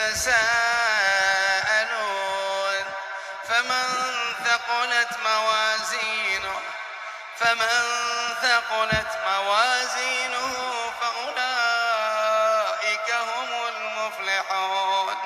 يتساءلون فمن ثقلت موازينه فأولئك هم المفلحون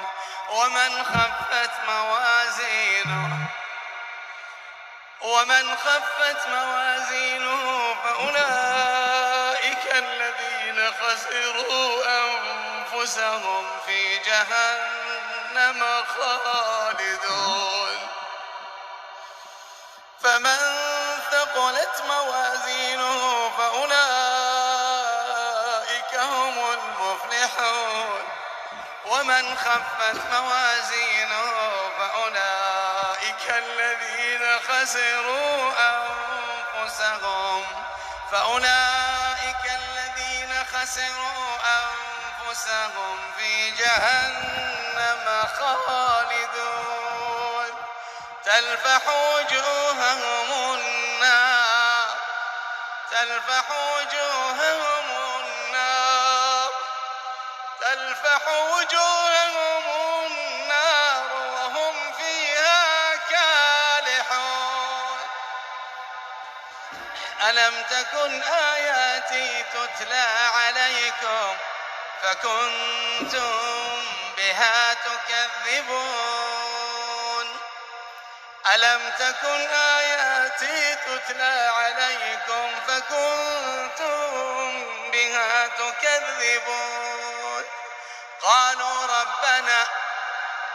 ومن خفت موازينه فأولئك الذين خسروا أنفسهم في جهنم خالدون فمن ثقلت موازينه فأولئك هم المفلحون ومن خفت موازينه فأولئك الذين خسروا أنفسهم في جهنم خالدون تلفح وجوههم النار وهم فيها كالحون ألم تكن آياتي تتلى عليكم فكنتم بها تكذبون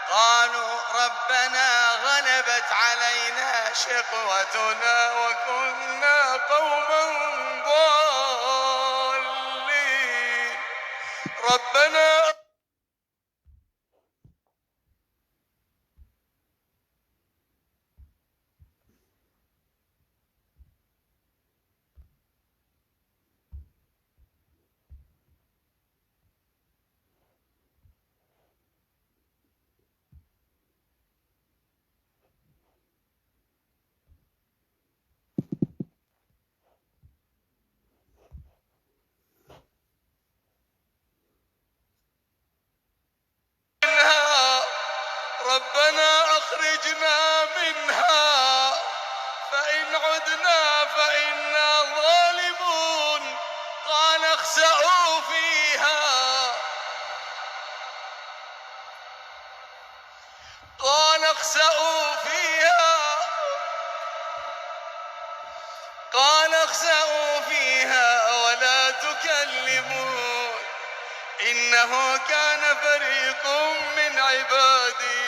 قالوا ربنا غلبت علينا شقوتنا وكنا قوما ضالين ربنا أخرجنا منها فإن عدنا فإنا ظالمون قال اخسئوا فيها ولا تكلمون إنه كان فريق من عبادي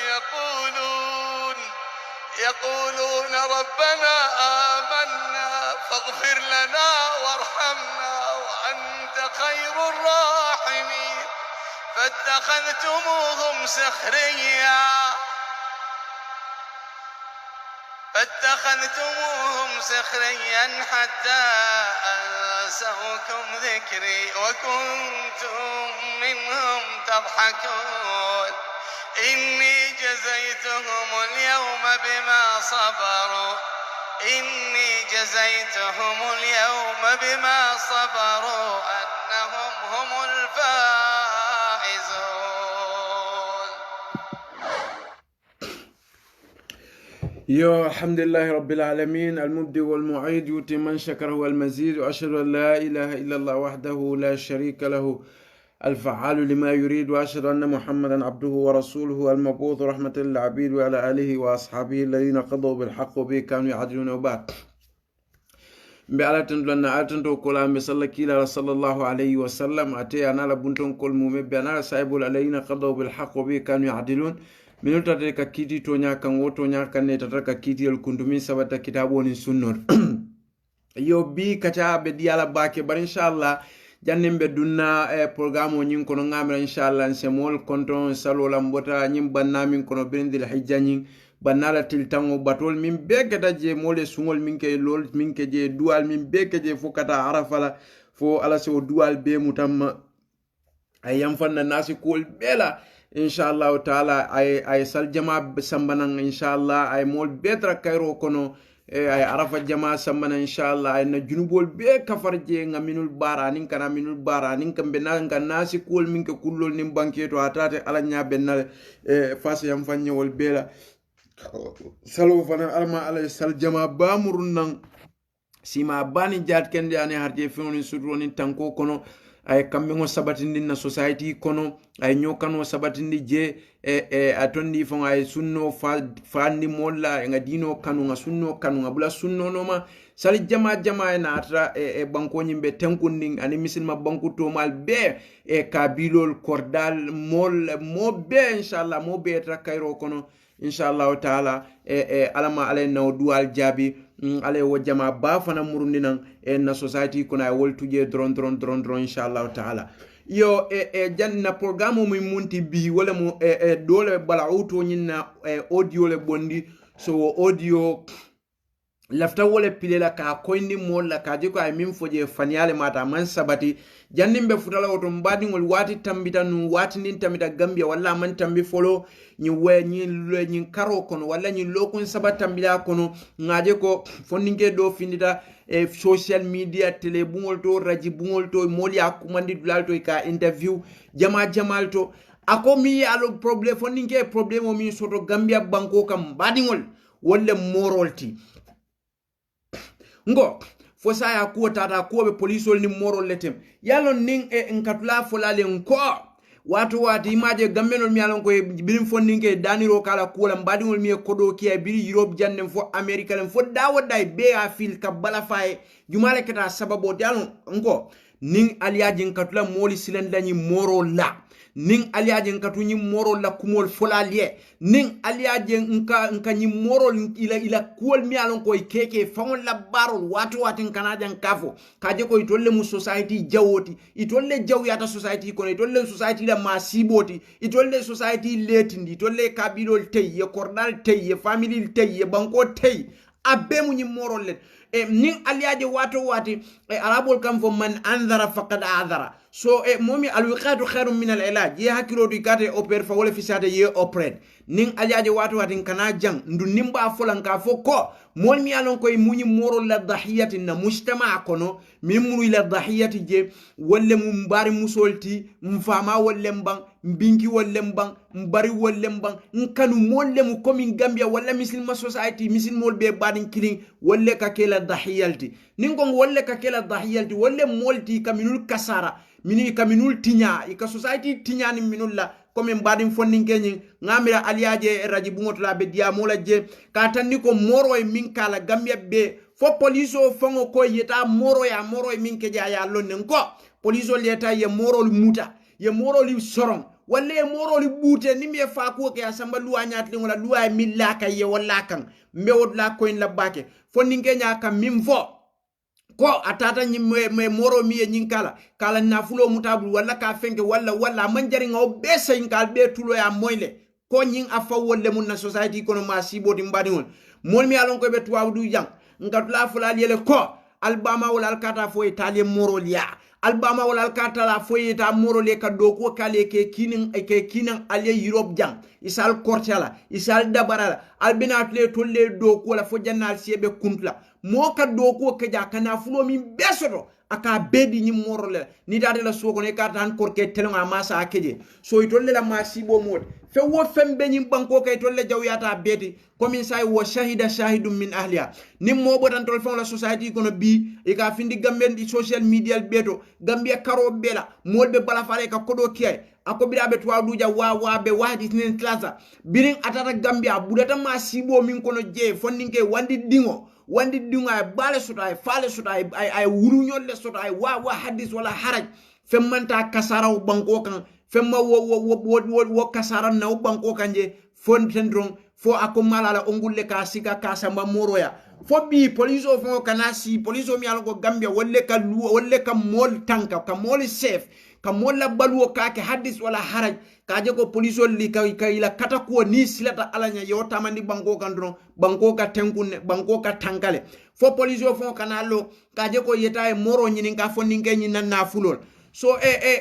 يقولون ربنا آمنا فاغفر لنا وارحمنا وأنت خير الراحمين فاتخذتموهم سخريا حتى أنسوكم ذكري وكنتم منهم تضحكون إني جزيتهم اليوم بما صبروا أنهم هم الفائزون. الحمد لله رب العالمين المبدئ والمعيد يؤتي من شكر والمزيد وأشهد أن لا إله إلا الله وحده لا شريك له الفعال لما يريد وأشهد أن محمدا عبده ورسوله المبعوث رحمة للعبيد وعلى آله وأصحابه الذين قضوا بالحق وبه كانوا يعدلون وبعد بألاتن لنا ألتن كلام بسلا صلى الله عليه وسلم أتي أنا لبنتم كل مؤمن بأنا سايب الذين قضوا بالحق وبه كانوا يعدلون من تلك كيتي تونيا كان وتونيا كان تلك كيتي الكندمين سبت كتابون سنور يو بي كتا بدي على باكي بر إن شاء الله jannim be dunna programme nyin kono ngamra inshallah semol konton salola mbota nyim banna min kono bendil hijja nyin bannala tiltango batol min begata je mole sungol min ke lol min ke je dual min beke je fokata arafala fo ala so dual be mutamma ay yam fanna nasi kol bela inshallah taala ay sal jama sambanan inshallah ay mol betra kayro kono ay arafa jama samana inshallah ay na junubol be kafarje nga minul bara nin kana minul bara nin kambe na nga nasi kol min ke kullol nin banketo atate ala nya benal fas yam fanyewol bela salo fana alma ala sal jama bamurun nan sima bani jat kende ane harje fewni sudroni tanko kono ay kambe ngo sabatindi na society kono ay nyokano sabatindi je atondi fon ay sunno fandi molla nga dino kanu nga sunno kanu nga bula sunno noma sali jama na atra banko nyimbe tenkunding ani misilma banku to mal be kabilol kordal mol mo be inshallah mo be tra kayro kono inshallah taala alama ale no dual jabi ale wo jama ba fana murundi nan na society kuna ay woltuje dron inshallah taala yo janna programme mo munti bi wala mo dole bala auto nyina audio le bondi so audio lafta wala pilela ka koyndi molla ka jiko ay min foje faniale mata man sabati jannimbe futala woto mbadi ngol wati tambita nu wati nin tambita Gambia wala man tambi folo ni we ni karo kono wala ni lokon sabata tambila kono ngaje ko fondinge do findita social media tele bungol to raji bungol to moli akumandi dulal to ka interview jamal to ako mi alo problem fondinge problem o mi soto Gambia banko kam mbadi ngol wala morolti ngo fo saya ko tata ko be polisol ni morol letem yalon ning nkatula folale nko wati imaje gambenol mi alon ko birim fondinge daniro kala kula mbadingol mi kodo ki biri Europe jande fo America len fo dawoday be a fil ka bala fay jumale keta sababo dalon nko ning aliaji nkatula moli silen dañi morol la ning aliaje nkatu nyi morol la kumol folalie ning aliaje nka nyi morol ila kuol mi alon koy keke fawon la barol wati nkanaja nkafo kaje ko itolle mu society jawoti itolle jawyata society kono itolle society la masiboti itolle society letindi itolle kabilol tey ye kordal tey ye family tey ye banko tey abbe mu nyi morol let ning aliaje wati arabol kam fo man andara faqad adara so momi alwiqatu khairun min alilaj ye hakilo du kate oper fa wala fisade ye opred ning aliaje wati kana jang ndu nimba folan ka fo ko mol mi alon koy muñi morol la dahiyati na mujtama kono min munu la dahiyati je wolle mum bari musolti mfama wolle mbang mbinki wolle mbang mbari wolle mbang nkanu molle mu komin Gambia wala muslima society misil mol be badin killing wolle ka kela dahiyalti ningo wolle ka kela dahiyalti wolle molti kaminul kasara mini kaminul tinya ika society tinya ni minulla comme mbadin fondinke nyi ngamira aliaje raji bungotla be dia mola je ka tanni ko moro e min kala Gambia be fo poliso fongo ko yeta moro e min ke ya lonne ko poliso leta ye moro li muta ye moro li soron walla ye moro li bute ni me fa ko ke asamba luwa nyatli wala luwa milla kay ye wala kan mbewod la ko en la bake fondinke nya kam mim fo ko atata me moro mi e nyinkala kala nafulo mutabul wala ka fenke wala man jari ngaw be senkal be tulo ya moyle ko nyin afa wolle mun na society kono ma siboti mbadi won mol mi alon ko be tuwawdu jang ngatula fulal yele ko albama wala alkata fo italie moro liya albama wala alkata la fo ita moro le ka do ko kale ke kinin ale Europe jang isal kortela isal dabarala albina tle tolle do ko la fo jannal sebe kuntla mo ka do ko ke ja kana fulo min besoto aka bedi ni morole ni dade la soko ne ka tan korke telonga masa akeje so itolle la masibo mod fe wo fembe ni banko kay tolle jawyata beti komin say wo shahida shahidum min ahliya nim mo botan tol fon la society kono bi e ka findi gamben di social media beto gambia karo bela molbe bala fare ka kodo kiyay ako birabe tuwa duja wa be wadi tinen klaza birin atata gambia budata masibo min kono je fondinke wandi dingo ay bale suta ay fale suta ay wuruñol le suta ay wa hadis wala haraj femmanta kasara banko kan femma wo kasara na banko kan je fon tendron fo ako malala ongulle ka sika ka samba moroya fo bi police fo kanasi police mi algo Gambia wolle ka mol tanka ka mol safe ka molla baluwo kake hadis wala haraj kaje ko police li ka ila kata ko ni silata alanya yo tamandi banko kan dron banko ka tenkunne banko ka tankale fo police fo kanalo kaje ko yeta e moro nyini ka fo ninge nyi na fulol so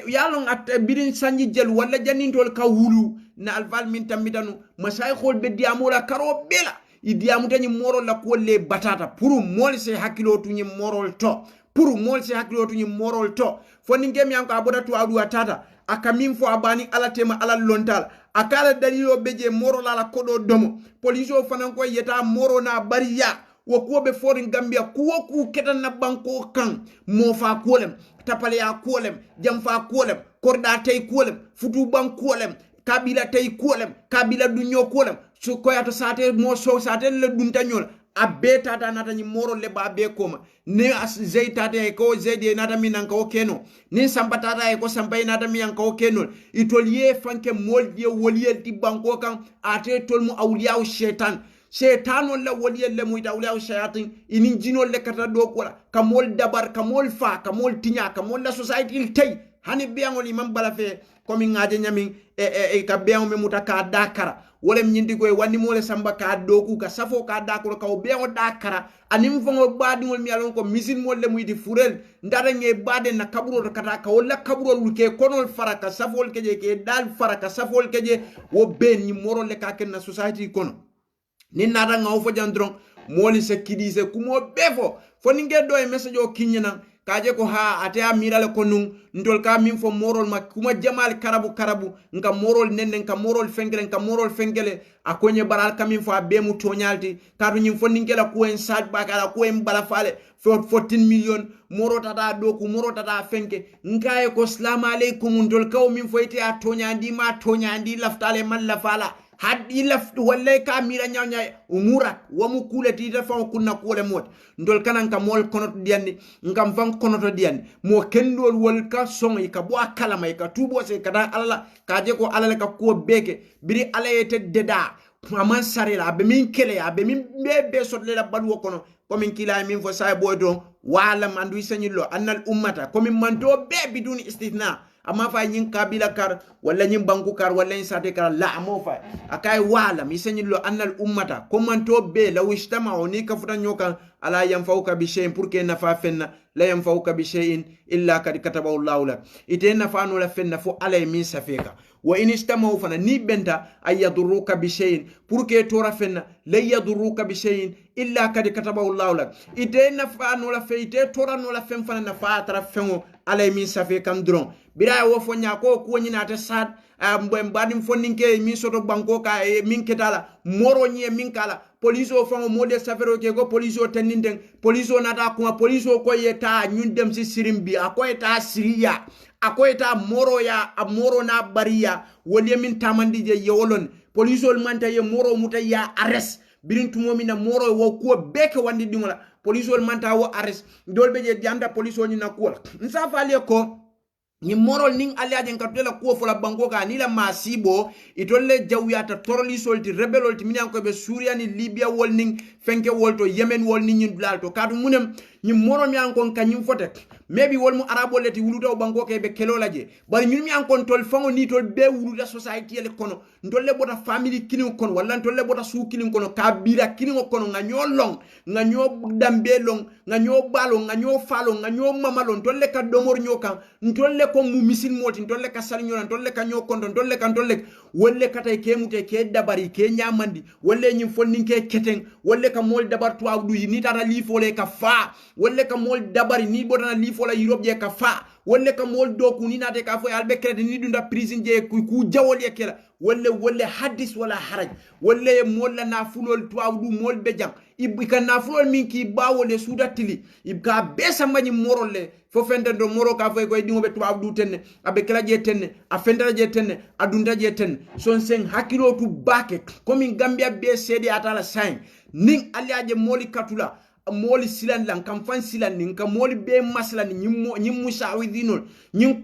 yalon at birin sanji jel wala janintol ka wulu na alval min tambitanu masay khol be diamola karo bela idiamuta ñi morol la ko le batata pour mol se hakilo tu ñi morol to pour mol se hakilo tu ñi morol to foni ngem yanko aboda to adu atata akamin fo abani ala tema ala lontal akala dalilo beje morol ala kodo domo police o fanan ko yeta moro na bariya wo ko be forin gambia kuwo ku ketan na banko kan mo fa kolem tapale ya kolem jam fa kolem korda tay kolem futu ban kolem kabila tay kolem kabila dunyo kolem so koyato sate mo so sate le dunta nyol abbe tata nata ni moro le ba be koma ne as zeitata ko zede nata minanka o keno ni sampatata ko sampay nata minanka o keno itoliye fanke molje woliyel di banko kan ate tolmu awliya shaitan shaitan la woliyel le muita awliya shayatin inin jino le kata do kola kamol dabar kamol fa kamol tinya kamol la society tay hani biangol imam bala fe komi ngaje nyami ka biang me mutaka dakara wolem nyindi koy wandi mole samba ka doku ka safo ka dakoro ka biango dakara anim fongo badingol mi alon ko misin molle muyti furel ndara nge bade na kaburo kata ka wala kaburo luke konol faraka safol keje ke dal faraka safol keje wo ben ni moro le ka ken na society kono ni nada ngaw fo jandron moli se kidise kumo befo fo ninge do e message o kinyana kaje ko ha ate amirale ko nun ndol ka min fo morol ma kuma jamal karabu nka morol nenne nka morol fengele akonye baral kamin fo abe mu tonyalti kadu nyim fo ningela ko en sad bakala ko en bala fale 14 million moro tata doku moro tata fenke nkaye ko assalamu alaikum ndol ka min fo ite a tonyandi laftale man la fala haddi laftu walle ka mira nyanya umurat wamu kule tita fa kunna kule mot ndol kanan ka mol konot diandi ngam fan konoto diandi mo kendol wol ka songi ka bo kalama ka tubo se kada alla ka je ko alla ka ko beke biri alla yete deda aman sarela be min kele be min be sotle la balwo kono komin kila min fo say bodo wala mandu senyilo annal ummata komin manto be biduni istithna ama fa nyin kabila kar wala nyin banku kar wala nyin sate kar la amo fa akay wala mi senyilo annal ummata komanto be la wishtama oni ka futa nyoka ala yanfauka bi shay'in pour que nafa fenna la yanfauka bi shay'in illa kad kataba Allahu lak ite nafa no la fenna fo ala min safeka wa in istamaw fana ni benta ay yadurruka bi shay'in pour que tora fenna la yadurruka bi shay'in illa kad kataba Allahu lak ite nafa no la fe ite tora no la fen fana nafa tara fengo ala min safeka ndron bira wo fo nya ko nyina ta sad mbadim foninke min soto banko ka min ketala moro nye min kala police o fango mode safero ke go police o teninden police o nata kuma police o ko yeta nyun dem si sirimbi akoy ta siriya akoy ta moro ya moro na bariya woli min tamandi je yewolon police o manta ye moro muta ya arrest birin tumo mina moro wo ko beke wandi dingola police o manta wo arrest dolbe je janda police o ni na ko nsa fale ko ni morol ning aliaje nkatela ko fola bango ka ni la masibo itolle jawyata toroli solti rebelol ti minan ko be Suria ni Libya wol ning fenke wolto Yemen wol ni nyin dlalto kadu munem ni morol mi ankon kanyum fotek maybe wol mu arabo leti wuluta bango ke be kelolaje bari nyun mi ankon tol fango ni tol be wuluta society ele kono ndolle bota family kini kono walla ndolle bota su kini kono kabira kini kono nganyo long nganyo dambe long nganyo balo nganyo falo nganyo mamalo ndolle ka domor nyoka ndolle ko mu misil moti ndolle ka salnyo ndolle ka nyokondo ndolle ka ndolle wolle katay ke mute ke dabari ke nyamandi wolle nyim fonninke keteng wolle ka mol dabar to awdu ni tata li fole ka fa wolle ka mol dabari ni bodana li fola Europe je ka fa wolle ka mol doku ni nate ka fo albe kredi ni dunda prison je ku jawol yakela wolle hadis wala haraj wolle molla na fulol to awdu mol be jam ibika na fulol min ki bawole sudatili ibka be samani morolle fo fende do moro ka fo ko dingo be to awdu tenne abe kala je tenne a fendara je tenne adunda je tenne son sen hakilo tu bake komi Gambia be sedi atala sain ning aliaje moli katula moli silan lan kam fan silan nin ka moli be maslan nyim musawidinol nyim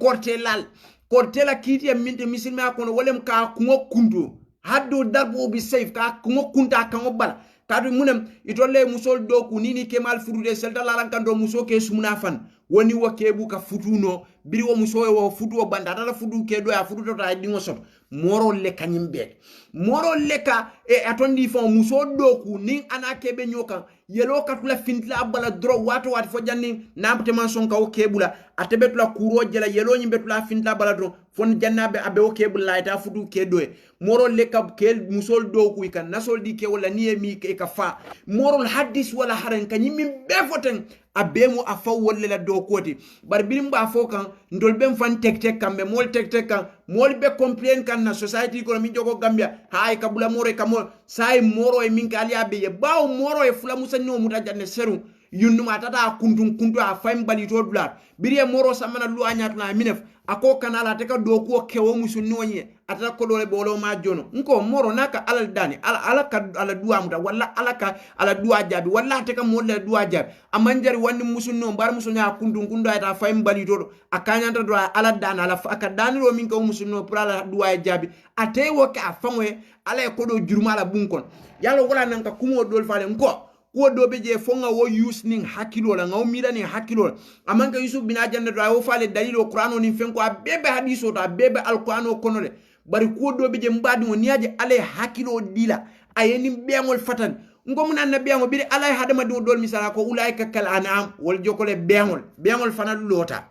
kortela kiti ya minte misilme akono wolem ka kungo kundu haddo darbo bi safe ka kungo kunta kan obala kadu munem itolle musol doku nini kemal furude selta lalan kan do muso ke sumna fan woni wakebu ka futuno biri wo muso wo futu o banda tata futu ke do ya futu to ta dingo soto moro le kanyim be moro le ka atondi fon muso doku nin ana kebe nyoka yelo katula fintla bala dro wato wat fo janni nabte man son ka o kebula atebetula kuro jela yelo nyimbetula fintla bala dro fon jannabe abe o kebula ita futu ke doe moro le ka ke musol doku kan nasol di ke wala niye mi ke ka fa moro hadis wala haran kanyim be foten abemu afa wolle la do koti bar birim ba fo kan ndol bem fan tek kambe mol tek kan mol be complain kan na society ko mi jogo Gambia hay kabula moro e kamol sai moro e min kali abe ye baw moro e fula musa no muta janne seru yunduma tata kuntu a fam bali to dulat biriye moro samana lu anyatu na minef ako kanala te ka do ko kewo musu nonye atata ko dole bolo ma jono nko moro naka alal dani ala ka ala duwa muta walla ala duwa jabi walla te ka molle duwa jabi amanjari wandi musu no bar musu nya kuntu ata fam bali to akanya ta do ala dana ala aka dani ro min ko musu no pour ala duwa jabi ate wo ka famwe ala ko do juruma la bunkon yalo wala nan ka kumo dol fale nko ko dobe je fonga wo use ning hakilo la ngaw mira ning hakilo amanka Yusuf bin Ajanda do wo fale dalilo Qur'ano ning fenko abebe hadiso to abebe alqur'ano konole bari ko dobe je mbadi woni yaje ale hakilo dila ayeni beengol fatan ngom nan na beengol bi ala hadama do dol misala ko ulaika kal anam wal jokole beengol fanal lota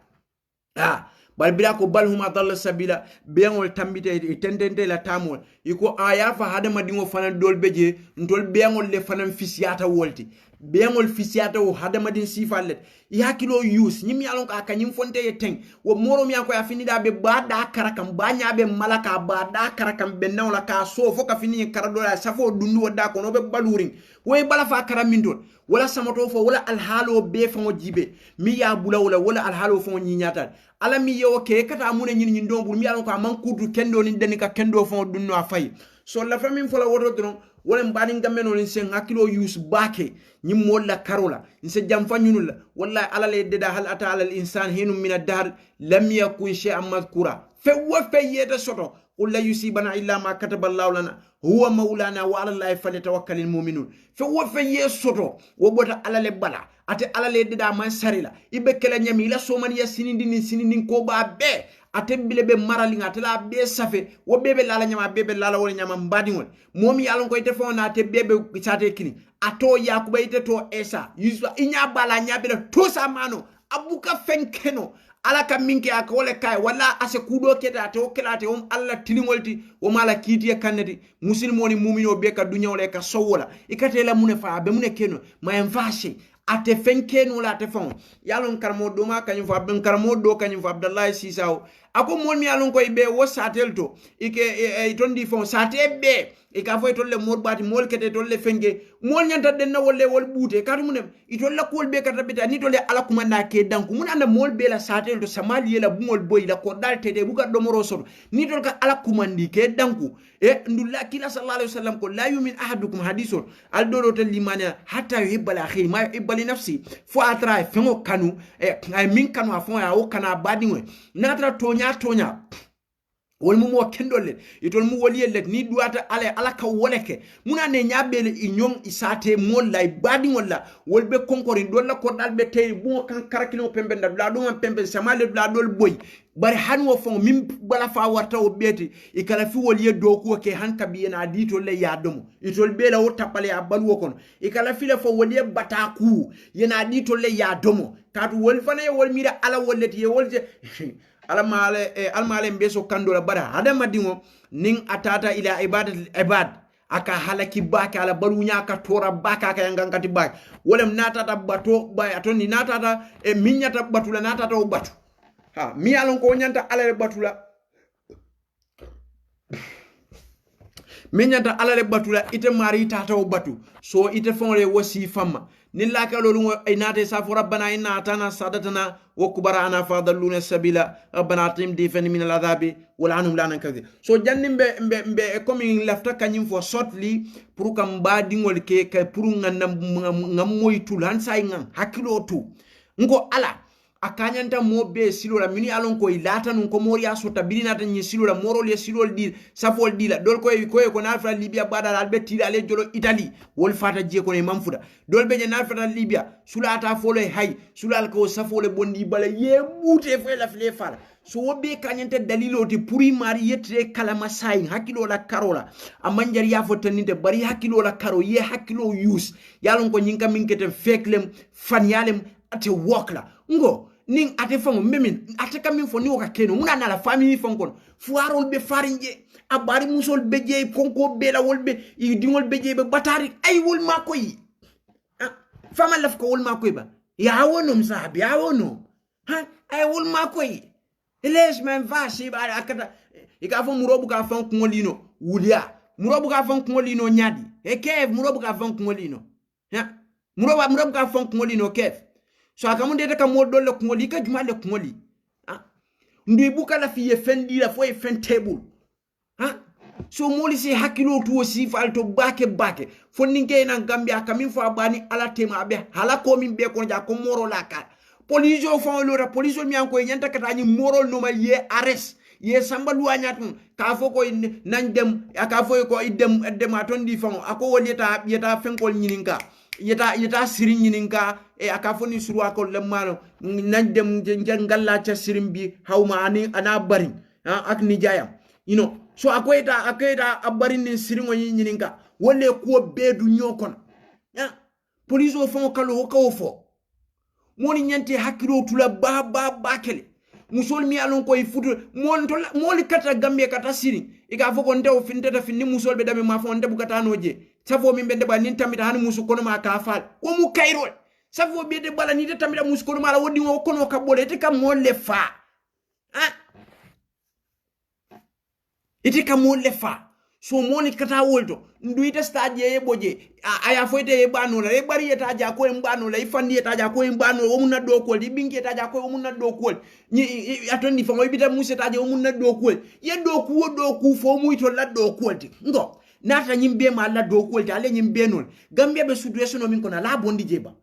bal bila ko bal huma dalla sabila beengol tambite tendente la tamol iko aya fa hadama dingo fanan dol beje ndol beengol le fanan fisiata wolti beengol fisiata o hadama din sifalet yakilo use nyim yalon ka kanyim fonte yeteng wo moro mi ko ya finida be bada karakam banya be malaka bada karakam be nawla ka so fo ka fini karado la safo dundu wada ko no be baluring way bala fa karamindol wala samato fo wala alhalo be fo jibe mi ya bula wala alhalo fo nyinyata ala mi yo ke kata mune nyin nyin dombul mi yalon ko man kudu kendo ni den ka kendo fo dunno afay so la fami fo la woto dron wala mbani ngameno ni sen hakilo use bake nyim molla karola nse jamfa nyunula wallahi ala le deda hal ata ala al insan hinum min ad-dahr lam yakun shay'an madhkura fa yeda soto qul la yusibana illa ma kataba Allah lana huwa maulana wa ala allahi falyatawakkalul mu'minun fa ye soto wo bota ala le bala ate ala le deda man sarila ibe kala nyami la somani ya sinindin ko ba be ate bilebe maralinga tela be safe wo bebe lala nyama bebe lala woni nyama mbadiwon momi yalon ko ite fona ate bebe sate kini ato yakuba ite to esa yuswa inya bala nyabele to samano abuka fenkeno ala ka minke aka wala kay wala ase kudo keta to kelate alla tilingolti o mala kiti e kannati muslimo ni mumino be ka dunya wala ka sowola ikate la mune fa be mune keno ma envashe ate fenkeno la te fon yalon karmo do ma kanyum fa ben karmo do kanyum fa Abdallah Sisaw ako mon mi yalon koy be wo satelto ike tondi fon sate be ika fo tolle mod bati mol kete tolle fenge mol nyanta den na wolle wol bute katu munem itolla kol be kata bita ni tolle ala kumanda ke danku mun anda mol be la satelto samali la bungol boy la ko dal tede buka do moro soto ni tol ka ala kumandi ke danku ndulla kila sallallahu alaihi wasallam ko la yumin ahadukum hadithun al dodo tel limana hatta yuhibba la akhi ma yuhibba li nafsi fo atra fengo kanu ay min kanu afon ya o kana badinwe natra tonya wol mu mo kendole itol mu woli let ni duata ala ka woleke muna ne nyabele inyong isate mol lay badi wala wol be konkori dolla ko dalbe tay bu kan karakino pembe da do man pembe samale da dol boy bari hanwo fon min bala fa warta o beti e kala fi wol ye do ko ke hanka bi na dito le ya domo itol be la o tapale ya balwo kon e kala fi le fo wol ye bataku ye na dito le ya domo katu wol fane wol mira ala wolleti ye wol je almale mbeso kandola bara hadama dingo ning atata ila ibad aka halaki baka ala barunya ka tora baka ka yangangati baka wolem natata bato bay atoni natata minyata batula natata o batu mi alon ko nyanta ala batula minyata ala batula ite mari tata o batu so ite fonle wasi famma nilla ka lolu ay nate safu rabbana inna atana sadatana wa kubarana fadalluna sabila rabbana atim difen min al'adabi wal anhum lanan kadhi so jannim be komi lafta kanyim fo shortly pour kam badingol ke pour ngam moytul han say ngam hakilo tu ngo ala akanyanta mobe silola mini alon ko ilata nun ko moriya so tabirina tan nyi silola morol ye silol di safol di la dol ko nalfa libya bada albeti ale jolo italy wol fata je ko ne mamfuda dol be je nalfa libya sulata folo hay sulal ko safole bondi bala ye bute fo la fle fala so wobe kanyanta dalilo te puri mari yetre kalama sayin hakilo la karola amanjar ya fotaninte bari hakilo la karo ye hakilo use yalon ko nyinka minkete feklem fanyalem ate wokla ngo ning ate fango memin ate kamin fo ni woka keno muna na la family fankon fuarol be farinje abari musol beje konko bela wolbe i dingol beje be batari ay wol makoyi fama laf ko wol makoyi ba ya wono msahabi ya wono ha ay wol makoyi Eles men va si ba akata ika fo murobu ka fon kungolino wulia murobu ka fon kungolino nyadi kev murobu ka fon kungolino ya murobu ka fon kungolino kev so akamunde te ka modol le kungoli ka juma le kungoli ha ndui buka la fiye fendi la fo e fen table ha so moli si hakilo tu si falto bake fo ninge na gambia kamin fo abani ala tema be hala ko min be ko ja ko moro la ka police o fon lora police o mi an ko nyanta kata ni morol no ma ye arrest ye samba luanyatun ka fo ko nan dem ka fo ko idem aton di fon ako woleta yeta fenkol nyininka yeta sirin nyininka e aka fo ni suru akol lemano nan dem ngalla cha sirin bi hawma ani ana bari ak ni jayam so akoyta abarin ni sirin o nyininka wolle ko bedu nyokon police o fon kalo ko fo moni nyante hakiro tula ba kele musol mi alon koy futu moli kata gambe kata siri iga foko ndew fintata finni musol be dame ma fon ndebu kata noje safo min be deba nin tamita han musu kono ma ka fal o mu kayrol safo be de bala ni de tamita musu kono ma la wodi wo kono ka bole te kam molle fa ite kam molle fa so moni kata wolto nduita stade ye boje aya foite ye banola e bari eta ja ko mbanola ifandi eta ja ko mbanola o munna do ko libingi eta ja ko o munna do ko ni atoni fa mo bita musse eta ja o munna do ko ye do ku fo mu ito la do ko ti ngo nata nyimbe ma la do ko ti ale nyimbe non gambia be situation min ko na la bondi jeba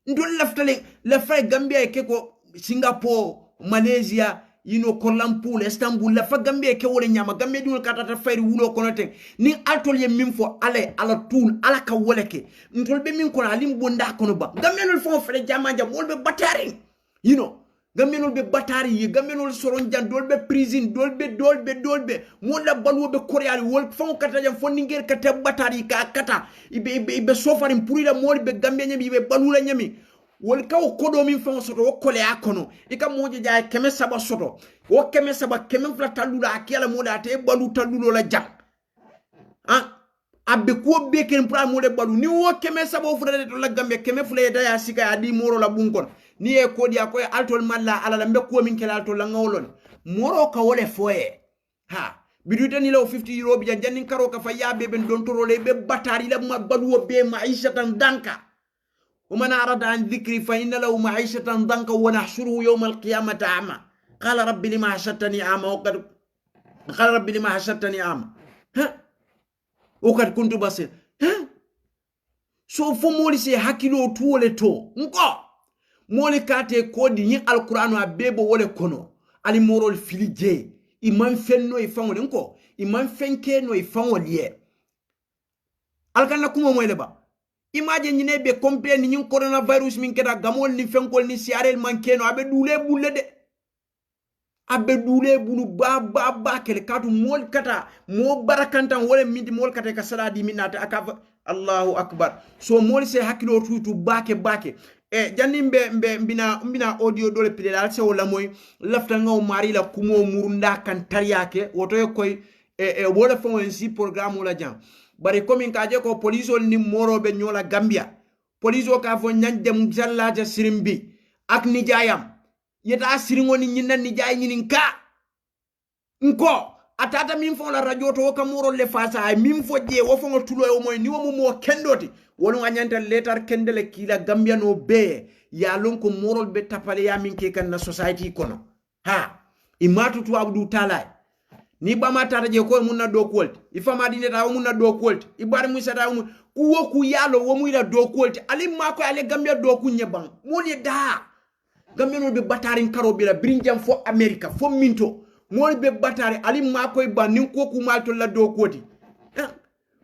ndol laftale la fay gambia e ke ko Singapore Malaysia Kuala Lumpur Istanbul la fa Gambia ke wole nyama Gambia dul katata fayri wulo kono ten ni altol ye min fo ala tool ala ka woleke ntol be min kono alim bonda kono ba Gambia nol fo fele jama jam wolbe batari Gambia nol be batari yi Gambia nol soron jan dolbe prison dolbe mo la balwo be koreal wol fo kata jam fo ninger kata batari ka kata ibe sofarin purila mol be Gambia nyami be balula nyami wol kaw kodo min fon soto wokole akono ika moje jaay keme saba soto wo keme saba keme fla talula akela moda te balu talulo la jam abbe ko be ken pra mode balu ni wo keme saba o fudade to la gambe keme fla da ya sika adi moro la bunkon ni e kodi akoy altol malla ala la mbekko min kala altol la ngawlon moro ka wole foye biduta ni la 50 euro bi jannin karo ka fa yabe ben don torole be batari la ma balu be maisha tan danka ومن أراد عن ذكري فإن له معيشة ضنكا ونحشره يوم القيامة أعمى قال رب لما حشرتني أعمى وقد كنت بصير so fo moli se hakilo tuole to nko moli kate kodi ni alqur'anu abebo wole kono ali morol filije imam fenno e fangol nko imam fenke no e fangol ye alkanna kuma moyle ba imagine nyine be complain ni coronavirus min keda gamol ni fenkol ni siarel mankeno abe dule bulu ba kele katu mol kata mo barakantan wala mindi mol kata ka saladi minata akava Allahu akbar so mol se hakilo tutu bake janni mbina audio dole pidel se wala moy lafta ngaw mari la kumo murunda kan tariyake woto koy wala fon en si programme wala jam bari komin kaje ko police ni morobe nyola Gambia police ka fo nyandem jallaja sirimbi ak nijayam yeta siringoni nyinna nijay nyinin ka nko atata min fo la radio to ka moro le fasa ay min fo je wo fo tulo o moy ni wo mo kendoti wonu anyanta letter kendele kila Gambia no be ya lon ko morol be tapale ya min ke kan na society kono imatu tu abdu talay ni bama tata je ko mun na do kolti ifama dine ta mun na do kolti ibari musa ta mun ku wo ku yalo wo mu ila do kolti ali ma ko ale Gambia do ku nyeban mo le da gambeno be batarin karo bila brinjam fo America fo minto mol be batari ali ma koy ba nin ko ku mal to la do koti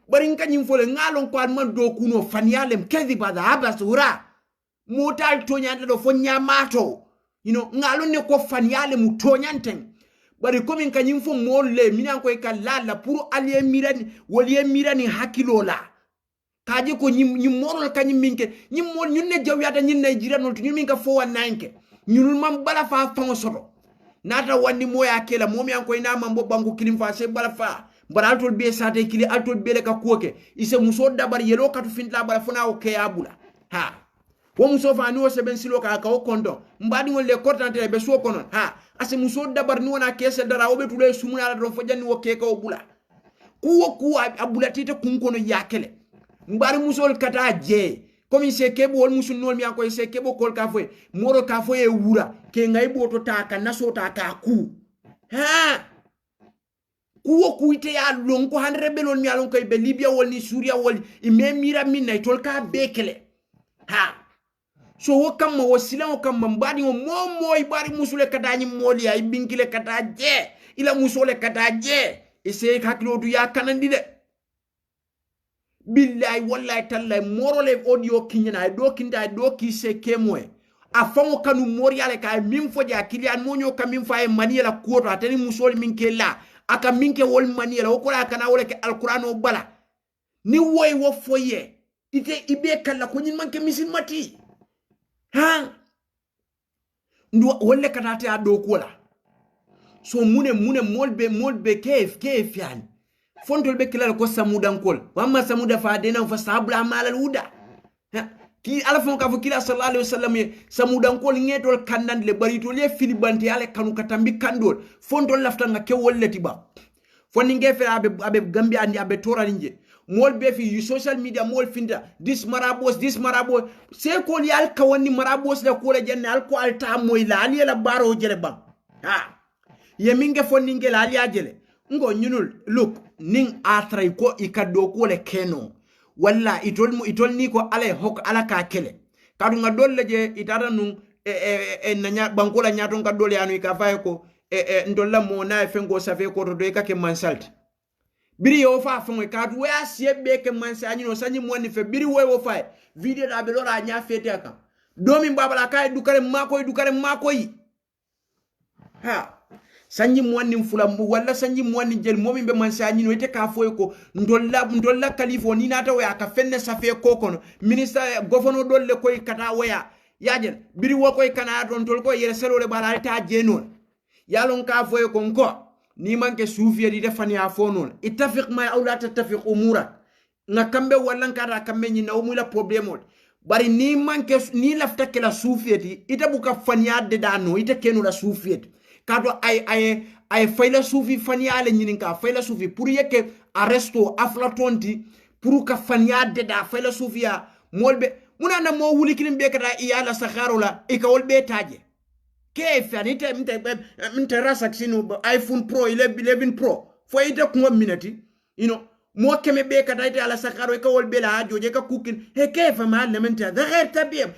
bari nganyim fo le ngalon ko man do kuno fanyalem kadhiba dhaba sura motal to nyanda do fo nyamato ngalon ne ko fanyale mu to nyanten bari komin kanyim fo mol le minan koy kalala pour aliye mirani woliye mirani hakilola kaje ko nyim morol kanyim minke nyim mol ñun ne jawyata ñin Nigeria non to ñun minka fo wananke ñun mam bala fa fon soto nata wandi moya kela momi an koy na mambo bangu kilim fa se bala fa bara altol be sate kili altol be le ka kuoke ise muso dabar yelo katu fintla bara fona o ke abula ha wo muso fa ni wo seben silo ka o kondo mbadi ngol le kortante be so konon ha ase muso dabar ni wona kese dara obe tule sumuna la don fo janni wo ke ka o bula ku abula tite kun kono yakele mbari muso kata je comme se kebo wol musul nol mi anko se kebo kol ka fo moro ka fo e wura ke ngay boto ta ka naso ta ka ku ha kuwo kuite ya lon ko han rebelon mi alon koy be Libya wol ni Syria wol i me mira min nay tol ka bekele ha so wo kam mo silan o kam mbadi mo moy bari musule kata ni moli ay binkile kata je ila musole kata je e se haklo du ya kanandi de billahi wallahi tallahi morole audio kinyana do kinda do ki se kemoe afango kanu moriale ka min fo ja kilian monyo kam min fa e maniela kuoto atani musole min kella aka minke wol maniela wokola kana wole ke alquran o bala ni woy wo foye ite ibe kala ko nyin manke misil mati ha ndo wolle katata do kola so mune molbe kef yani fontol be kilal ko samudan kol wamma samuda fa dena fa sabla malal wuda ki ala fon ka fo kila sallallahu alaihi wasallam samudan kol ngetol kandan le barito le filibanti ale kanu katambi kandol fontol lafta nga ke wolleti ba fonni ngefe abe gambi andi abe torani nje mol be fi social media mol finda this marabos se ko li al kawani marabos le ko le janne al ko alta moy la ali la baro jere bam ha yeminge fonni ngel ali ajele ngo nyunul look ning atray ko ikado ko le keno walla itol ni ko ale hok ala ka kele kadu nga dolle je itara nun nanya bankola nyaton ka dole anu ka fay ko ndolla mo na fengo safe ko to do ka ke mansalt biri yo fa fon kadu we asiebe ke mansanyi no sanyi mo ni fe biri wo fa video da be lora nya fete aka domi babala kay dukare mako yi ha sanji mwani mfulambu wala sanji mwani jel momi be mansanyi no ite ka foy ko ndolla kalifo ni nata we aka fenne safe kokono minister governor dolle koy kata waya yajel biri wo koy kana don tol ko yere selole bala ta jenon yalon ka foy ko nko ni manke sufiya di defani afo non ittafiq ma aw la tattafiq umura nga kambe wala nkara kambe ni na umula problemo bari ni manke ni lafta kala sufiya di itabuka fanya de dano ita kenu la sufiya kado ay fayla sufi fanyale nyininka fayla sufi pour yeke arresto aflatonti pour ka fanyade da fayla sufi ya molbe munana mo wuli kilim be kata iyala sakharola e ka wolbe taje ke fanite mte rasa sinu iPhone Pro 11 Pro fo ite ko minati mo keme be kata ite ala sakharo e ka wolbe la joje ka kukin he kayfa ma lamenta da ghair tabib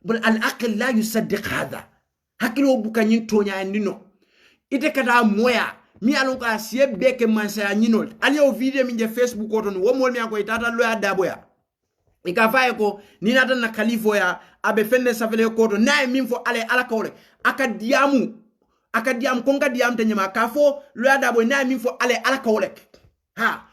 bal al aql la yusaddiq hada hakilo buka nyin tonya ndino ite kata moya mi alon ka sie beke mansa nyinol ali o video mi je Facebook oton wo mol mi ko itata lo ya daboya ikafaye ko ni nata na kalifo ya abe fenne safele ko to nay min fo ale ala kawle aka diam konga diam te nyama ka fo lo ya dabo nay min fo ale ala kawle ha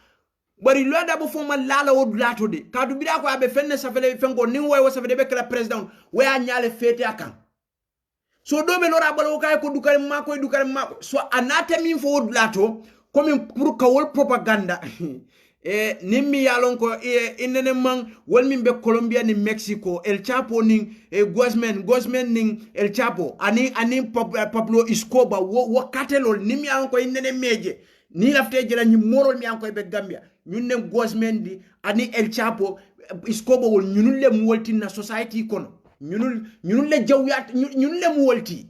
bari lo ya dabo fo ma lala o dulato de ka du bida ko abe fenne safele fengo ni wo safele be kala president we a nyaale fete akan so do be lora balo kay ko dukare mako so anata min fo dulato comme pour kawol propaganda nimmi yalon ko inene man walmin be Colombia ni Mexico El Chapo ning Guzman ning El Chapo ani Pablo Escobar wo katelol nimmi yalon ko inene meje ni lafte jela ni morol mi an ko be Gambia ñun ne Guzman di ani El Chapo Escobar wol ñunul le multi na society kono ñunul le jawyat ñunul le multi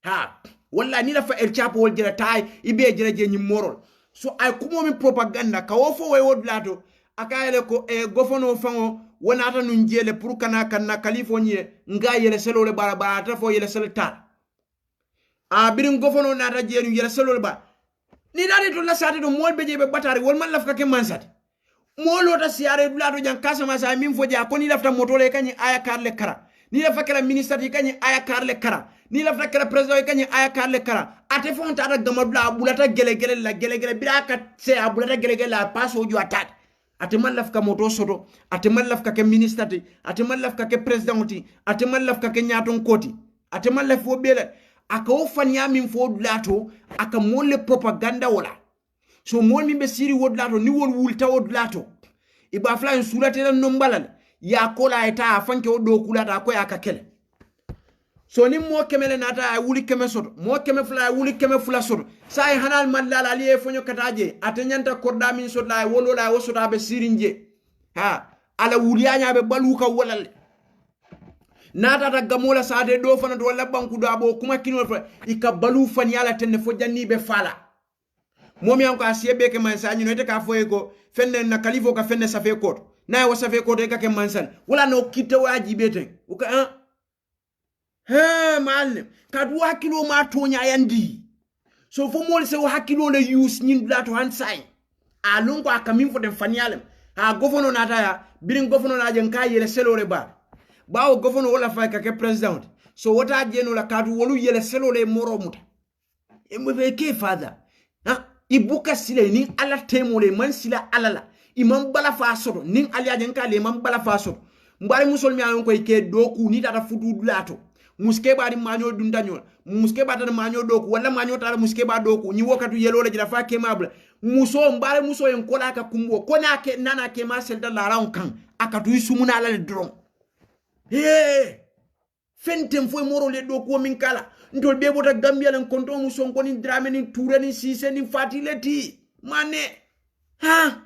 ha walla ni la fa El Chapo wol jela tay ibe jela je ni morol so ay kumo mi propaganda ka wo fo way wodlato akayele ko gofono fango wonata nun jele pour kana kalifo nye nga yele selo le bara ta fo yele sel ta a birin gofono nata jenu yele selo le ba ni dadi to la sati do mol be jebe batari wol man lafka ke mansati molo ta siare dulato jan kasama sa min fo ja ko ni lafta motole kanyi aya karle kara ni lafta kala ministre kanyi aya karle kara ni lafta kala president kanyi aya karle kara ate fon ta da gamadula bulata gele gele biraka se abulata gele la paso ju atat ate man lafka moto soto ate man lafka ke ministre ate man lafka ke president ate man lafka ke nyaton koti ate man lafo bele aka o fanya min fo dulato aka molle propaganda wala so mon min be siri wodlato ni wol wulta wodlato iba flan sulate lan nombalal ya kola eta fanke o do kulata ko ya kakele so ni mo kemele nata ay wuli keme soto mo keme fla wuli keme fula soto say hanal mallala ali e fonyo kataje atanyanta korda min soto la wolo la wosota be sirinje ha ala wuliyanya be baluka wolal nata ta gamola sade do fana do labbanku do abo kuma kinol fa ika balu fan yala tenne fo janni be fala momi an ko asiebe ke man sanyi no te ka foye ko fenne na kalifo ka fenne safe ko na wa safe ko te ka ke mansan wala no kite wajibe ten o ka mal ka du hakilo ma tonya yandi so fo mol se hakilo le use nyin blato han sai a lon ko akamin fo den fanialem ha gofono nata ya birin gofono na jen ka yele selore ba bawo gofono wala fa ka ke president so wota jeno la kadu wolu yele selore moro muta e mo be ke father ha ibuka sile nin ala temole man sila alala imam bala fa soto nin ali ajen ka le man bala fa soto mbari musol mi an ko ke doku ni tata fudu dulato muske ba di manyo dundanyol muske ba tata manyo doku wala manyo tata muske ba doku ni wokatu yelo le jira fa ke mabla muso mbare muso en kola ka kumbo kona ke nana ke ma sel dalla ran kan akatu sumuna ala le dron fentem foi moro le doku min kala ndol be bota Gambia len konto mu sonko ni Dramé ni Touré ni Cissé ni Fatileti mane ha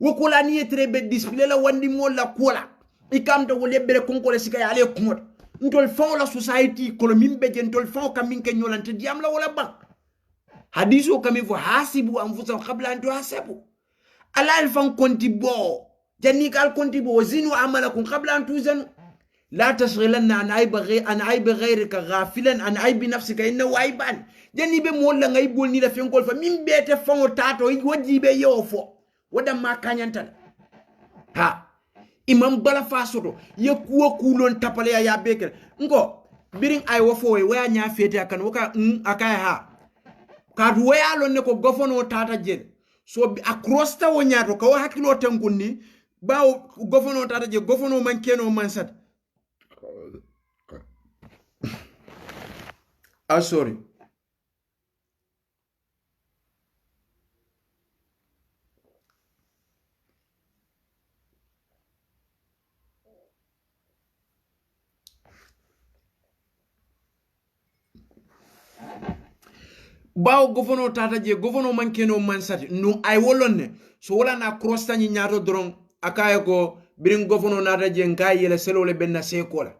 wokola ni etrebe display la wandi mo la kola ikamta wole bere konko le sika yale kumot ndol faw la society ko mimbe je ndol faw kamin ke nyolante diam la wala bak hadiso kami fo hasibu anfusa qabla an tuhasabu ala alfan konti bo janni kal konti bo zinu amalakum qabla an tuzanu لا تشغلن عن عيب غيرك غافلا عن عيب نفسك انه عيبان جني be molla ngay bol ni la fenkol fa min bete fango tato wodi be yofo wada ma kanyanta ha imam bala fasoto ye kuwa kulon tapale ya bekel ngo birin ay wofo we waya nya fete akan waka akaya ha ka duwaya lon ne ko gofono tata jel so across ta wonyato ko hakilo tangunni bawo gofono tata je gofono man keno man sat sorry. Bawo gofono tata je gofono mankeno mansati no ay wolonne so wala na cross tani nyaato dron akaye ko birin gofono nata je ngai yele selo le benna sekola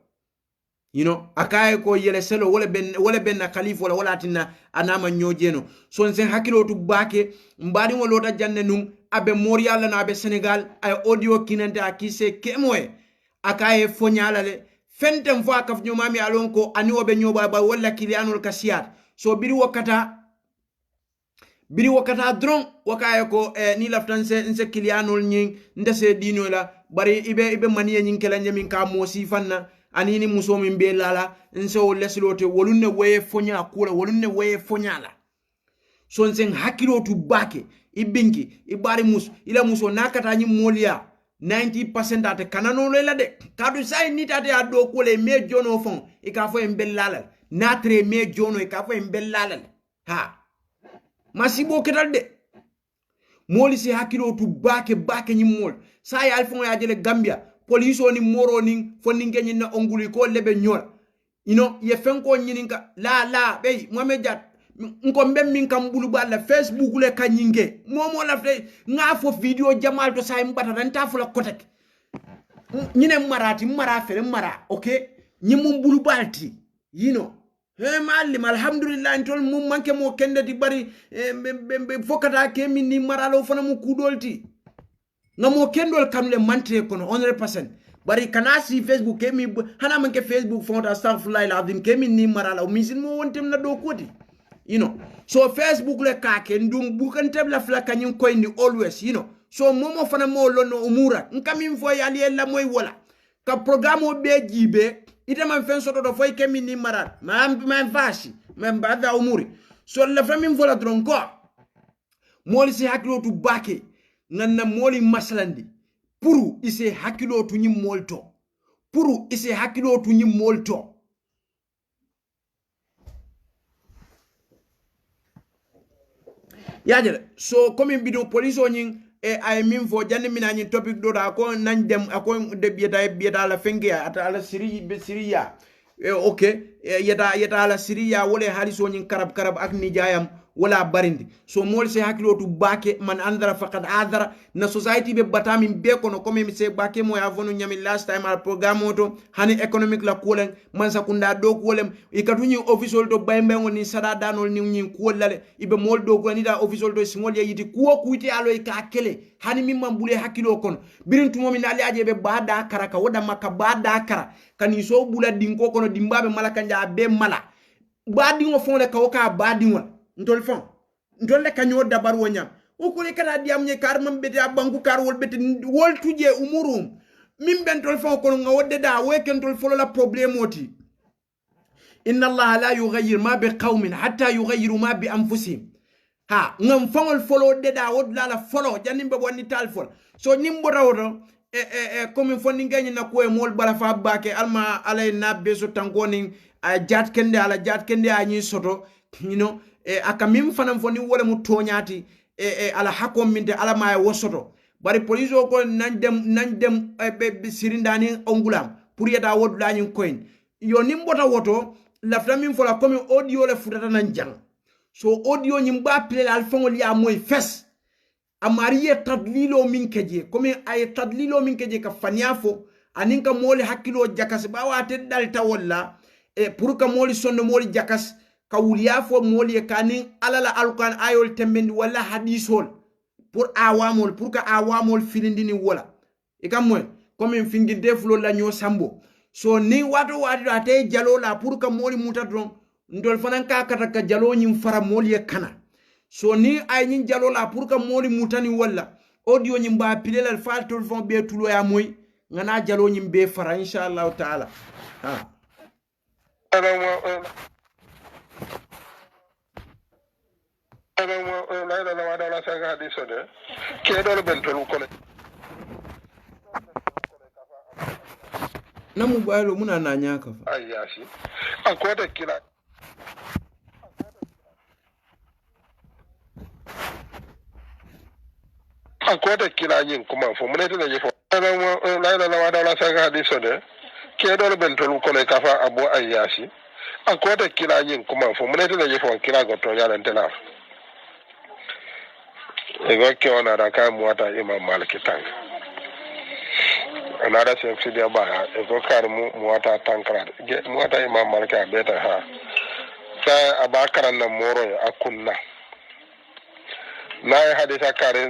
you know akaye ko yele selo wala benna khalifa wala tinna anama nyojeno so sen hakilo tu bake mbadi mo lota janne num abe morial na abe Senegal ay audio kinante akise kemoe akaye fonyala le fentem fo akaf nyomami alon ko ani obe nyoba ba wala kilianul kasiyat so biri wakata dron wakaye ko ni laftanse nse kilianul nyin ndase dino la bari ibe maniye nyin kala nyamin ka mosi fanna anini muso min be lala nse o leslote wolunne waye fonya kula wolunne waye fonya la so nsen hakilo tu bake ibinki ibari muso ila muso nakata nyi molia 90% ate kanano le la de kadu sai ni tate ado ko le me jono fon e ka fo embel lala natre me jono e ka fo embel lala ha masibo ketal de moli si hakilo tu bake nyi mol sai alfon ya jele Gambia police oni moro ning foninge nyina onguli ko lebe nyola ye fenko nyininka la be Mohamed Jat nko mbem min kam bulu balla Facebook le kanyinge momo la fe ngafo video jamal to say mbata dan tafula kotek nyine marati mara fere mara okay nyimum bulu balti mallim alhamdulillah ntol mum manke mo kende di bari fokata ke min ni maralo fana mu kudolti ngamo kendol kamle mantre kono 100% bari kana si Facebook kemi hana manke Facebook fonta astaghfirullah alazim kemi ni marala o misin mo wontem na do koti so Facebook le kake ndum bukantem la fla kanyum koyndi always so momo fana mo lono umura nkami mfo yali la moy wala ka programme o be jibe ite man fen soto do foy kemi ni maral ma vashi man bada umuri so la fami mfo la dronko moli si hakilo tu bake nganna moli maslandi puru ise hakilo tu nyim molto puru ise hakilo tu nyim molto yajere so comme bidon police o nyin ay min fo jandi mina nyin topic do da ko nan dem ako de bieta la fenge ata ala siri be siriya okay yeta ala siriya wala haliso nyin karab ak ni jayam wala barindi so mol se hakilo tu bake man andara faqad adara na society be batami be kono comme mi se bake mo avonu nyami last time al programme auto hani economic la kolen man sakunda do kolem ikatu nyi official to baybe ngoni sada danol ni nyi kolale ibe mol do ko ni da official to singol ya yiti kuwo kuiti alo ka kele hani mi mambule hakilo kono birintu momi na aliaje be bada karaka woda maka bada kara kani so bula dinko kono dimbabe malaka nja be mala badi ngo fonle ka woka badi ngo ntol fon ntol le kanyo dabar wonya o ko le kala diam nye kar mam beti abangu kar wol beti wol tuje umurum min ben tol fon ko nga wodde da we ken tol folo la problème oti inna allaha la yughayyir ma bi qaumin hatta yughayyiru ma bi anfusihim ha ngam fongol folo de da wod la folo janimbe wonni tal fol so nimbo rawdo comme fonni ngani na ko e mol bala fa bake alma alay nabbe so tankoni jat kende ala jat kende anyi soto aka mim fanam foni wala mu toñati ala hakom minte ala ma wosoto bari police o ko nan dem be sirindani ongulam pour yeta wodu lañu coin yo nimbota woto lafta min fola comme audio le futata nan jang so audio nyim ba pele al fongol ya moy fes amariye tadlilo min keje comme ay tadlilo min keje ka faniafo aninka moli hakilo jakas ba wate dalta walla pour ka moli sonno moli jakas ka wuliya fo moli kanin alala alquran ayol tembendi wala hadisol pour awamol pour ka awamol filindini wala e kam moy comme finginde fulo la nyo sambo so ni wato ate jalo la pour ka moli mutatron ndol fanan ka kata ka jalo nyim fara moli kana so ni ay nyin jalo la pour ka moli mutani wala audio nyim ba pilel fal tol fon be tulo ya moy ngana jalo nyim be fara inshallah taala ha namu bayalo muna na nyaka fa ayashi akwata kila yin kuma fo mun da yi fo la wada la saka hadiso de ke do ben tolu ko le kafa abu ayashi akwata kila yin kuma fo mun da yi fo kila go to yalan tela ego ke ona da ka muata imam maliki tanga anada se fidia ba ego kar mu muata tankara muata imam maliki abeta ha sa abakaran na moro akunna na hadisa kare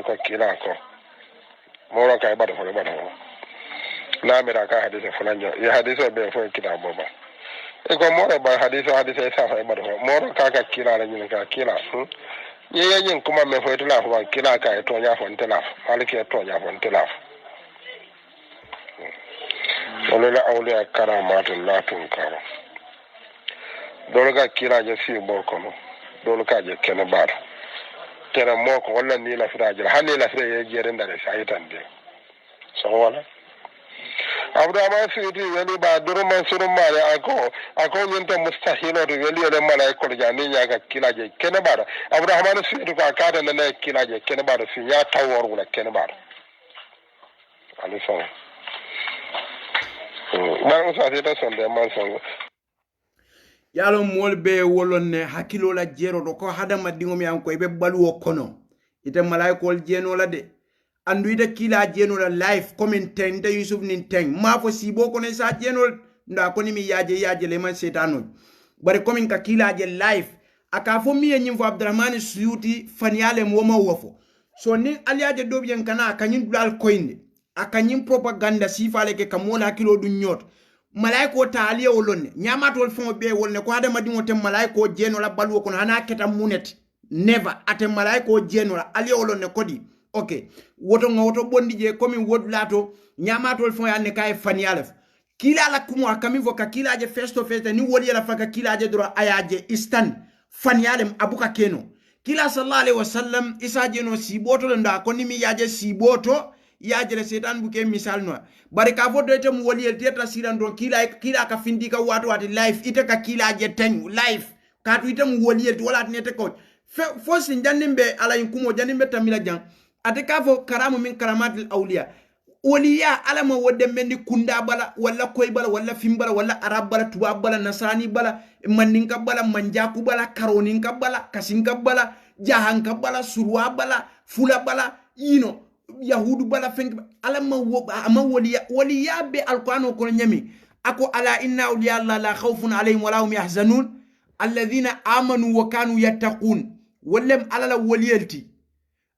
ko kila ko moro ka ba do na mera ka hadisa fulanja ya hadisa be fo kila boba ego moro ba hadisa sa fa ba do moro ka kila la nyin ka kila ye yin kuma me fo tula fo kila ka to nya fo ntela maliki to nya fo ntela wala awliya karamatul la tunkara dole ka kila je fi bokono dole ka je kene bar tera moko wala ni la fira jira hanni la fira ye jere ndare saytan de so wala abdama sidi wali ba durman suruma ya ako yenta mustahilo to wali le malaiko ja ni nya ka kila je kene bar abdurrahman sidi ko akata na kila je kene bar fi ya tawor wala kene bar ali so ba usa ta sonde man songo yalo mol be wolonne hakilo la jero do ko hadama dingom yan ko be balu kono ite malaikol jeno la de andu ida kila jeno la life comment ten de yusuf nin ten ma fo sibo ko ne sa jeno nda ko ni mi yaje le man setano bare comme ka kila je life aka fo mi nyim fo abdurrahman suyuti fanyale mo ma wofo so nin aliaje dobiyen kana kanyin dal koinde akanyin propaganda sifale ke kamola kilo dun nyot malaiko ta aliya wolonne nyamatol fon be wolne ko hada madimo tem malaiko jeno la balwo kono hana keta munet never ate malaiko jeno la aliya wolonne kodi okay woto bondi je komi wodlato nyamatol fon yanne kay faniyalef kila la kumo akami voka kila je face to face ni woli la faka kila je dro ayaje istan faniyalem abuka keno kila sallallahu alaihi wasallam isa jeno siboto nda ko nimi yaje siboto yaje le setan buke misal no bari ka fodo ete mu woli el teta siran don kila ka findika watu life ite ka kila je ten life ka tu ite mu woli el wala nete ko fo sin janimbe ala kumo janimbe tamila jang ate ka fo karamu min karamatil awliya waliya alama wadde mendi kunda bala wala koy bala wala fimbala wala arab bala tubab bala nasani bala mandinka bala manjaku bala karoninka bala kasinka bala jahanka bala surwa bala fula bala yahudu bala fenk alama ama waliya be alqur'ano ko nyami ako ala inna awliya allah la khawfun alayhim wala hum yahzanun alladhina amanu wa kanu yattaqun wallem alala waliyalti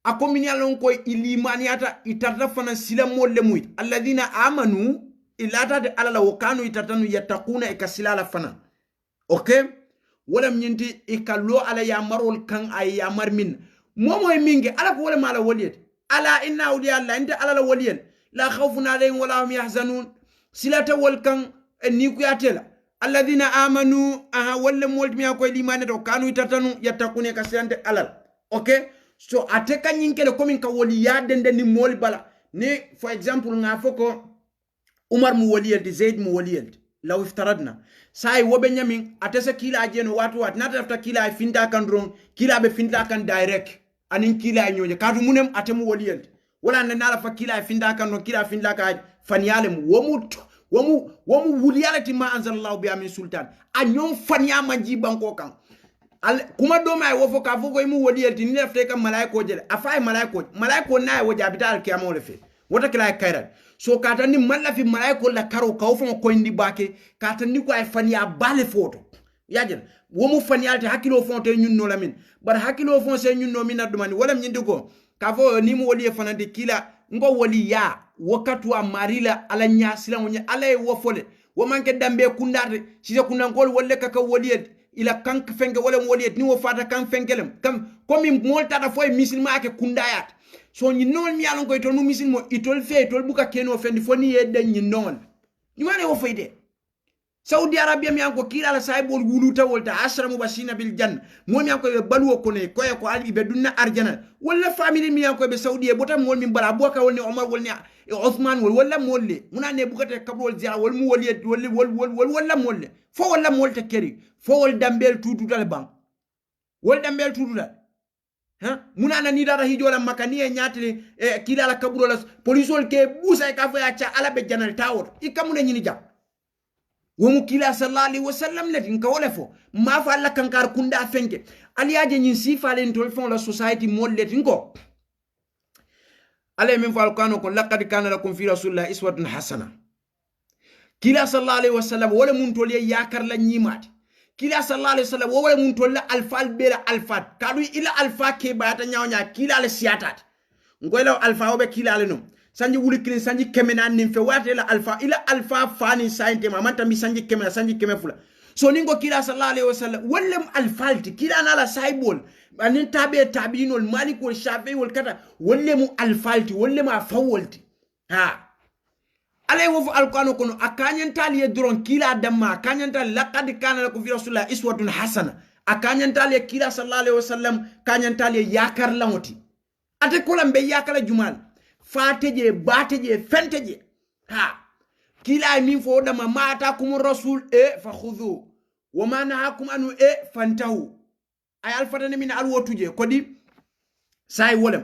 ako min yalon koy ilimaniata itarta fana silamo lemuy alladhina amanu ilata de alala wakanu itatanu yattaquna ikasilala fana okay wala nyinti ikallo ala ya marol kan ay ya marmin momoy mingi ala ko wala mala waliyat ala inna awliya allah inta alala waliyal la khawfun alayhim wala hum yahzanun silata wal kan ni ku yatela alladhina amanu wala molti mi koy limanata kanu itatanu yattaquna ikasilante alal okay so ateka nyinkele komin ka woli yadende ni moli bala ni for example nga foko Umar mu waliyeldi Zaid mu waliyeldi law iftaradna sai wobe nyamin atesa kila ajeno watu nata afta kila finta kan ron kila be finta kan direct anin kila nyoje kadu munem atemu waliyeldi wala nala fa kila finta kan ron kila finta ka faniyale womu wuliyalati ma anzalallahu bi amin sultan anyon faniya manjiban ko kan kuma do may wofo ka foko imu wodiyelti ni lefte kam malaiko jele afay malaiko na wo jabital kiyamo le fe wota kila kayrat so kata ni malafi malaiko la karo ka wofo ko indi bake kata ni ko ay faniya bale foto yajel womu faniyalti hakilo fonte nyunno lamin bar hakilo fon se nyunno min adumani wala nyindi ko ka fo ni mu woliye fanande kila ngo woli ya wakatu wa marila ala nya silamu nya ala wofole wo manke dambe kundade sise kundankol wolle kaka woliyelti ila kank fenge wala woliyet ni wo fata kan fengelem kam komi molta da foy misilma ake kundayat so ni non mi alon koy tol mu misilmo itol fe tol buka keno fendi foni yedde ni non ni mane wo fayde Saudi Arabia mi anko kila la saibol wuluta wolta ashramu bashina bil janna mo mi anko be balwo ko ne koy ko ali be dunna arjana wala family mi anko be Saudi e botam mol min bala boka wolni Omar wolni Uthman wala molle muna ne bukate kabrol zira wal mu woliyet wala molle fo wala molte keri fo wol dambel tututal bang wol dambel tututal muna na ni dara hijola makani e nyatli kila la kabrol polisol ke busa ka fa ya cha ala be janal tawor ikamune nyini jam womu kila sallallahu alaihi wasallam le tinka wole fo ma fa alla kankar kunda fenke aliaje nyin sifa len tol fon la society molle tinko ale min fa alqano ko laqad kana lakum fi rasulillahi iswatun hasana kila sallallahu alaihi wasallam wala mun tol yakar la nyimati kila sallallahu alaihi wasallam wala mun tol la alfal bela alfat kadu ila alfa ke bata nyawnya kila le siatat ngoyla alfa obe kila le no sanji wuli kilin sanji kemena nin fe wate la alfa ila alfa fani sainte mamanta mi sanji keme fula so ningo kila sallallahu alaihi wasallam wallem alfalti kila nala saibol anin tabiinol malikul shafi wal kata wallemu alfalti wallemu afawolti alay wofu alqur'an kono akanyantali e dron kila damma akanyantali laqad kana lakum fi rasulillahi iswatun hasana akanyantali kila sallallahu alaihi wasallam kanyantali yakar lamoti ate kolambe yakala jumal fateje bateje fenteje kila min fo dama mata kum rasul fa khudhu wa ma nahakum anu fantahu ay alfatane min alwotuje kodi say wolem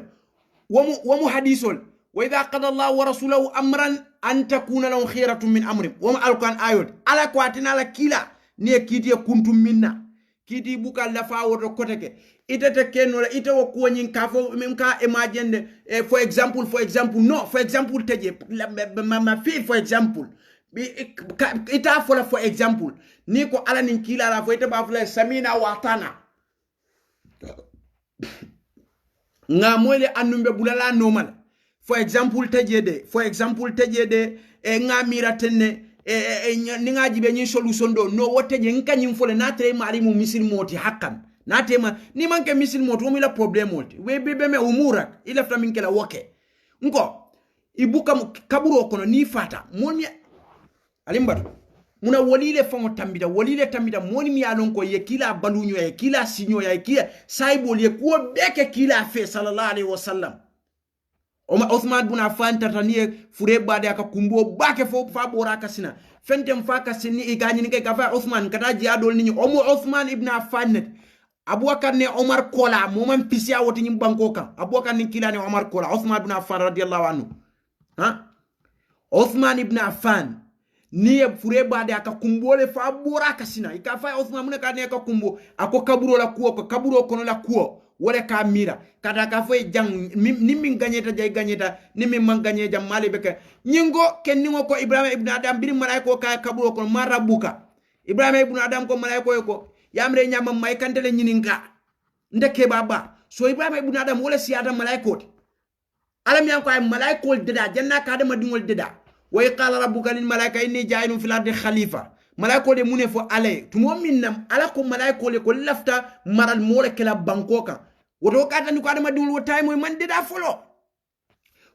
wamu hadithol wa idha qada Allah wa rasuluhu amran an takuna lahum khiyratun min amrihim wa alquran ayot ala kwatina la kila ne kitiye kuntum minna kiti buka lafa woto koteke itete kenola ite wo kuonyin kafo memka imagine for example teje ma fi for example ita fola for example niko ala nin kila la fo ite ba fola samina wa tana nga moyle annumbe bulala normal for example tajede nga mira tenne ni nga jibe nyin solution do no wote je nka nyin fole na tre mari mu misil moti hakkan na tema ni manke misil moti mo la problem moti we bebe me umurak ila fta min kala woke nko ibuka kaburo kono ni fata moni alimbatu muna wolile fango tambida moni mi alon ko ye kila balunyo ye kila sinyo ye kila saibol ye ko beke kila fe sallallahu alaihi wasallam Uthman bin Affan tataniye fure bade aka kumbo bake fo fa bora kasina fentem fa kasini igani ni ka fa Uthman kata ji adol ni omo Uthman ibn Affan net Abubakar ne Omar Kola momam pisia woti nyim banko kan Abubakar ni kila ne Omar Kola Uthman ibn Affan radiyallahu anhu ha Uthman ibn Affan niye fure bade aka kumbole fa bora kasina ika fa Uthman mun ka ne ka kumbo ako kaburo la kuo ko kaburo kono la kuo wala ka mira kata ka foy jang ni min gagneta jay gagneta ni min man gagné jam mali beke nyingo ken ningo ko Ibrahim ibn Adam bir malaiko ka kaburo ko marabuka Ibrahim ibn Adam ko malaiko ko yamre nyama may kantele nyininga ndeke baba so Ibrahim ibn Adam wala siyada malaiko alam yan ko ay malaiko deda janna ka dama dingol deda way qala rabbuka lil malaika inni ja'ilun fil ardi khalifa malaiko de mune fo ale tumo minnam ala ko malaiko le ko lafta maral mole kala banko kan wodo kata ni ko adama dul wotay moy man deda folo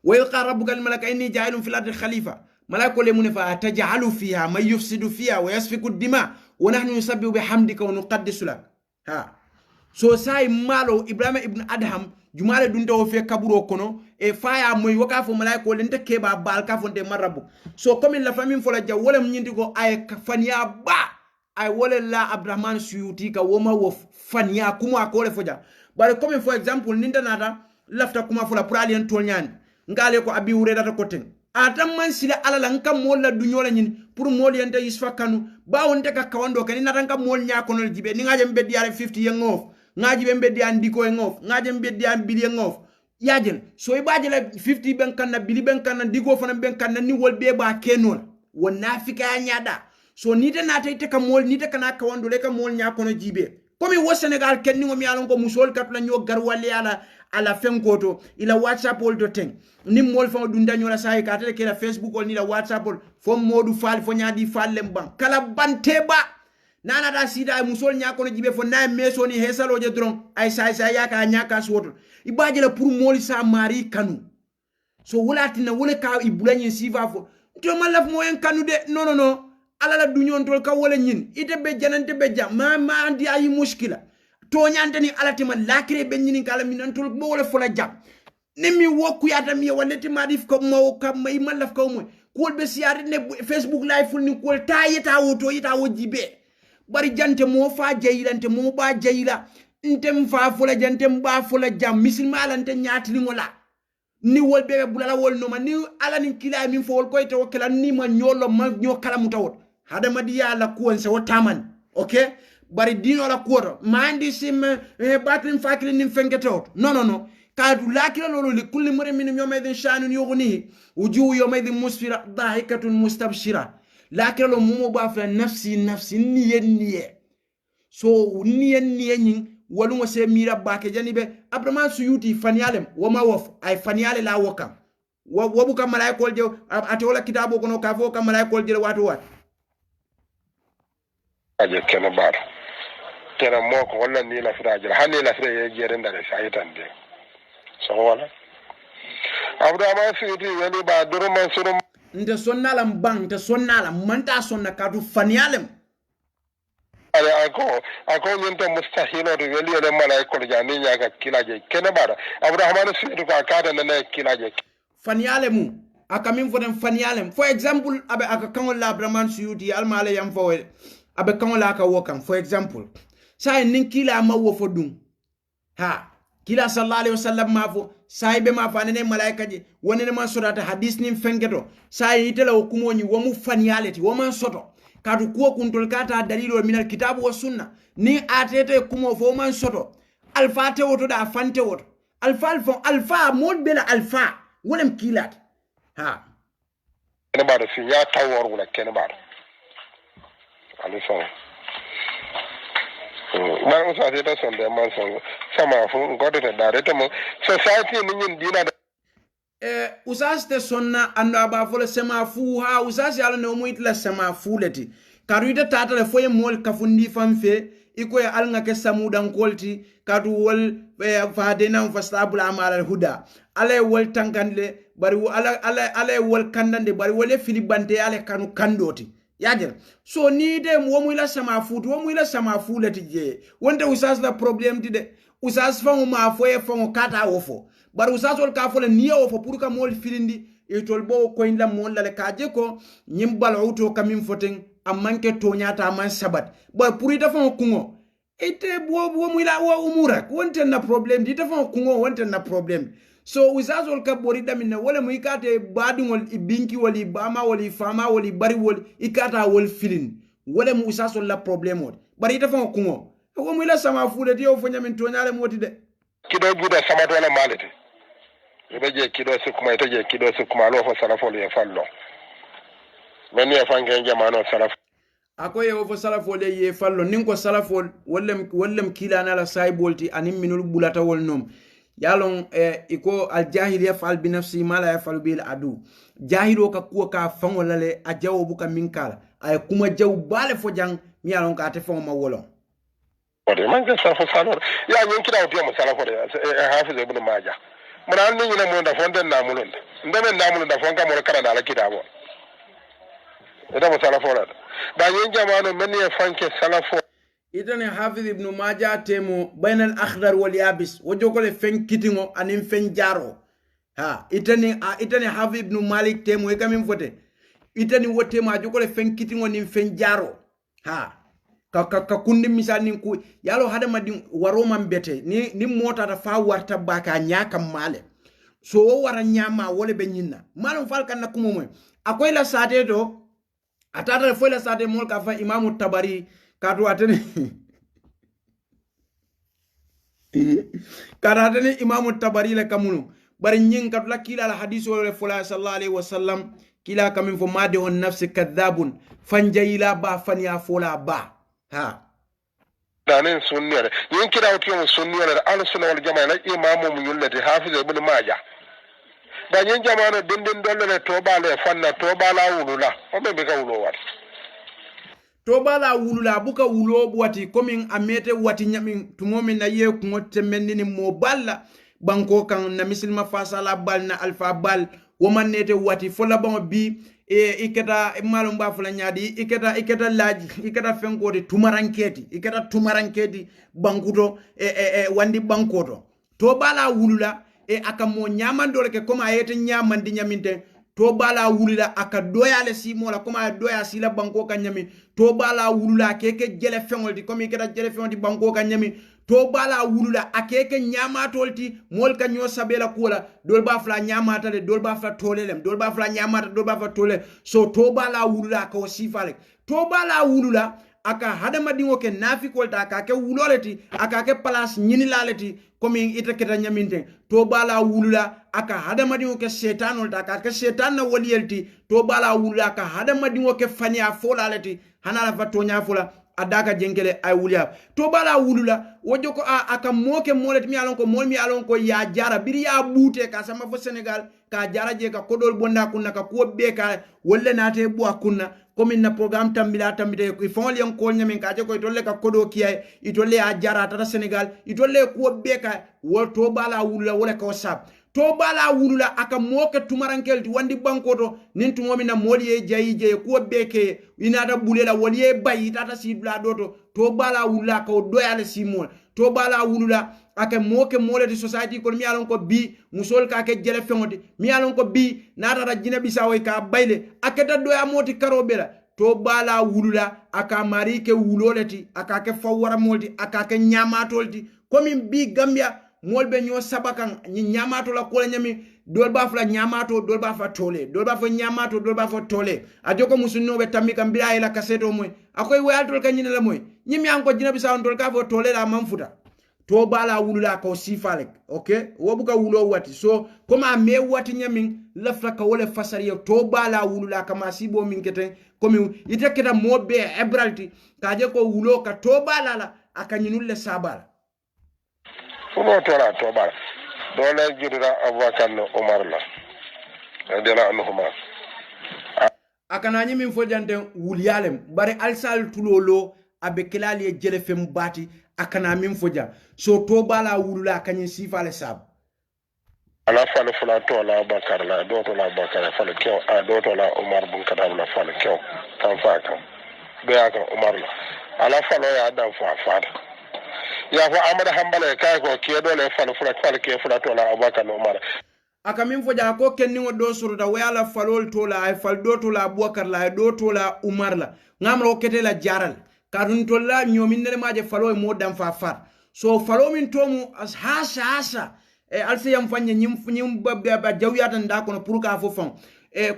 way qala rabbuka lil malaika inni ja'ilun fil ardi khalifa malaiko le mune fa taj'alu fiha may yufsidu fiha wa yasfiku ad-dima wa nahnu nusabbihu bihamdika wa nuqaddisu lak ha so say malo Ibrahim ibn Adham jumale dunta o fe kaburo kono e faya moy waka fo malaiko le nte keba bal ka fonte marabu so comme la famille fola jaw wala nyindi ko ay fanya ba ay wala la Abdurrahman Suyuti ka woma wo fanya kuma ko le foja bare comme for example ninda nata lafta kuma fola pour alien tolnyani ngale ko abi wure data koten atam man sila alala ngam molla dunyola nyin pour mol yente yusfa kanu ba wonte ka kawando kan nata ngam mol nya kono jibe ni ngaje mbedi yare 50 yengof ngaji be mbeddi an diko e ngof ngaji mbeddi an bili e ngof yajel so e baaje la 50 ben kanna bili ben kanna diko fana ben kanna ni wol be ba kenol wonna fika nyaada so nite na tay ka mol nite kana ka wando le ka mol nya kono jibe comme wo Senegal kenni ngo mi alon ko musol katla nyo garwale ala fenkoto ila WhatsApp ol do ten ni mol fa dunda nyola sai ka tele kala Facebook ol ni la WhatsApp ol fo modu fal fo nyaadi fal lembam kala banteba nana da sida ay musol nyako no jibe fo na meso ni hesalo je dron ay say yaka nyaka soto ibaje la pour moli sa mari kanu so wulati na wole ka ibulanye sifa fo to malaf mo en kanu de no ala la dunyon tol ka wole nyin ite be janante be jam ma andi ay mushkila to nyante ni alati ma lakire be nyin kala min tol bo wole fo la jam ne mi wokku yata mi walati ma dif ko mo kam may malaf ko mo ko be siari ne Facebook live ful ni ko tayeta woto yita wojibe bari jante mo fa jayilante mo ba jayila ntem fa fula jante mba fula jam misilma alante nyaatli ngola ni wol bebe bulala wol no ma ni ala ni kila min fo wol koy to kala ni ma nyolo ma nyokala mutawot hada madiya la kuonse wotaman okay bari dino la kuoto mandi sim batrin fakri nim fengetot no kadu lakila lolo li kulli mure min yawmaydin shanun yughni wujuhu yawmaydin musfira dahikatun mustabshira lakira lo mumo ba fa nafsi niye so niye nyin walu se mira ba ke janibe Abdurrahman Suyuti faniyalem wama wof ay faniyale la wokam wabu kam malaikol je ate wala kitabo kono ka fo kam malaikol je watu wat aje kena bar tera moko wala ni la frajira hanni la frajira ye jere ndare saytande so wala Abdurrahman Suyuti wali ba duru mansuru nte sonnalam bang te sonnalam manta sonna kadu faniyalem ale ako nyenta mustahilo to weli ele malaiko jani nyaga kilaje kene bara Abraham Suyuti ko akata nana kilaje faniyalemu akamin foden faniyalem for example abe aka kanol la Abraham Suyuti almale yam fo abe kanol aka wokam for example say nin kila ma wo fodum ha kila sallallahu alaihi wasallam mafo saibe mafa nene malaika je wonene man sodata hadis nim fengeto sai itela hukumoni womu faniyaleti woman soto kadu kuwa kuntol kata dalilo minal kitabu wa sunna ni atete kumo fo man soto alfa te woto da fante woto alfa mod bela alfa wolem kilat ha kene bado fi ya tawor wala kene bado alfa ba usase ta sonde man son sama fu ngodo te dare te mo society ni nyin dina usas te sonna ando aba fole sema fu ha usas yalo ne mo itla sema fu leti karu ita tata le foye mol kafundi famfe iko ya alnga ke samudan kolti kadu wol fadena fastabul amal al huda ale wol tankande bari ale wol kandande bari wole filibante ale kanu kandoti yajel so ni de wo mu ila sama futu wo mu ila sama fulati je wonte usas la problem ti de usas fango ma foye fango kata wofo bari usas wol ka fole niya wofo pour ka mol filindi e tol bo ko inda mon la kaje ko nyimbal auto kamin foten amanke toñata man sabat boy pour ita fango kungo ite bo mu ila wa umurak wonte na problem di ita fango kungo wonte na problem so usazol ka bori damina wala mu ikate badingol ibinki wali bama wali fama wali bari wali ikata wol filin wala mu usazol la problem won bari ita fa kungo ko mu ila sama fude ti o fonya min tonyale moti de kido guda sama to wala malete be je kido se kuma ita je kido se kuma lo fa salafol ya fallo men ya fange jamano salaf akoye o fo salafol ye fallo nin ko salafol wallem kilana la saybolti anim minul bulata wol nom yalon iko al jahiliya fal bi nafsi ma la yafal bil adu jahilo ka kuwa ka fango lale a jawo buka minkala ay kuma jaw bale fo jang mi yalon ka te fango ma wolon ode man ke sa fo salor ya nyin kida o mo sala fo de hafiz ibn majah mun an ni ne mo da fonde na mulun ndeme na mulun da fonka mo kala da la kida mo ida mo sala fo la da yin jama'ano men ye fanke sala fo itane hafiz ibn majah temo bain al akhdar wal yabis wojokole fen kitingo anim fen jaro ha itane hafiz ibn malik temo e kamin fote itani wote ma jokole fen kitingo nim fen jaro ha ka kundi misal nin ku yalo hada madin waro man bete ni mota ta fa warta baka nyaka male so wo wara nyama wole be nyinna malum fal kan nakumo moy akoy la sate do atata fo la sate mol ka fa imam tabari kadu atene karatene imam tabari la kamunu bari nyin kadu la kila la hadith wala fula sallallahu alaihi wasallam kila kamin fo made on nafsi kadhabun fanjayila ba fanya fola ba ha danen sunniyare yin kira wuti mu sunniyare al sunna wal jamaa la imamu mu yullati hafiz ibn majah da yin jamaa no dindin dolle to bale fanna to bala wulula o be ka wulo wat to bala wulula buka wulo wati komin amete wati nyamin tumomin na ye ko temendini mo balla banko kan na misilma fasala bal na alfa bal woman nete wati fola bon bi iketa malum ba fula nyaadi iketa laji iketa fenkoti tumaranketi bankuto wandi bankoto to bala wulula aka mo nyamandole ke koma ayete nyamandi nyaminte to bala wulula aka doyale si mola koma doya sila banko kan nyami to bala wulula keke jele fengolti komi iketa jele fengolti banko kan nyami to bala wulula akeke nyamatolti mol ka nyo sabela kula dol ba fla nyamata le dol ba fla tolelem dol ba fla nyamata dol ba fla tole so to bala wulula ko sifale to bala wulula aka hadama dingo ke nafikolta aka ke wuloleti aka ke place nyini laleti komi ita keta nyaminte to bala wulula aka hadama dingo ke setanol ta aka ke setan na waliyelti to bala wulula aka hadama dingo ke fania folaleti hanala fa tonya fola adaka jenkele ay wulia to bala wulula wojo ko aka moke molet mi alon ko ya jara biri ya bute ka sama fo Senegal ka jara je ka kodol bonda kunna ka ko be ka wolle nate bo kunna comme na programme tambite ko fon li ko nyamin ka je ko tolle ka kodo kiyay itolle ya jara tata Senegal itolle ko be ka wo to bala wulula wala ko sab to bala wulula aka moke tumarankelti wandi bankoto nin tumomi na moliye jayi ko beke inata bulela woliye bayi tata sidula doto to bala wulula ka doyale simol to bala wulula aka moke moleti society ko mi alon ko bi musol ka ke jele fengoti mi alon ko bi nata jina bisawo ka bayle akata doya moti karobela to bala wulula aka mari ke wuloleti aka ke fawara molti aka ke nyamatolti komi bi Gambia molbe nyo sabakan ni nyamato la kola nyami dol ba fla nyamato dol ba fa tole dol ba fa nyamato dol ba fa tole ajoko musunno be tamika mbira ila kaseto moy akoy wayatol ka nyina la moy nyimi anko jina bi sawon dol ka fa tole la manfuta to bala wulula ko sifalek okay wobuka wulo wati so koma me wati nyami lafla ka wole fasariyo to bala wulula kama sibo min kete komi iteketa mobe ebralti kaje ko wulo ka to bala la akanyinulle sabala fulo tola to bala dole jirira abubakar no umar la radiyallahu anhuma akananyi min fo jante wulyalem bare alsal tulolo abe kelali e jele fem bati akana min fo ja so to bala wulula kanyi sifale sab ala fale fula to la bakar la do to la bakar fale kew a do to la umar bun kadam la fale kew kan fa kan be aka umar la ala falo ya dan fa fada ya fa amada hambale kay ko ke do le fale ke fula to la abubakar no umar aka min fo ja ko kenni ngo do suruda wala falol to la ay fal do to la abubakar la ay do to la umar la ngamro kete la jaral kadun to la nyomin ne maje falo mo dan fa fat so falo min to mu as hasa alse yam fanye nyim ba jawyata nda kono pour ka fo fon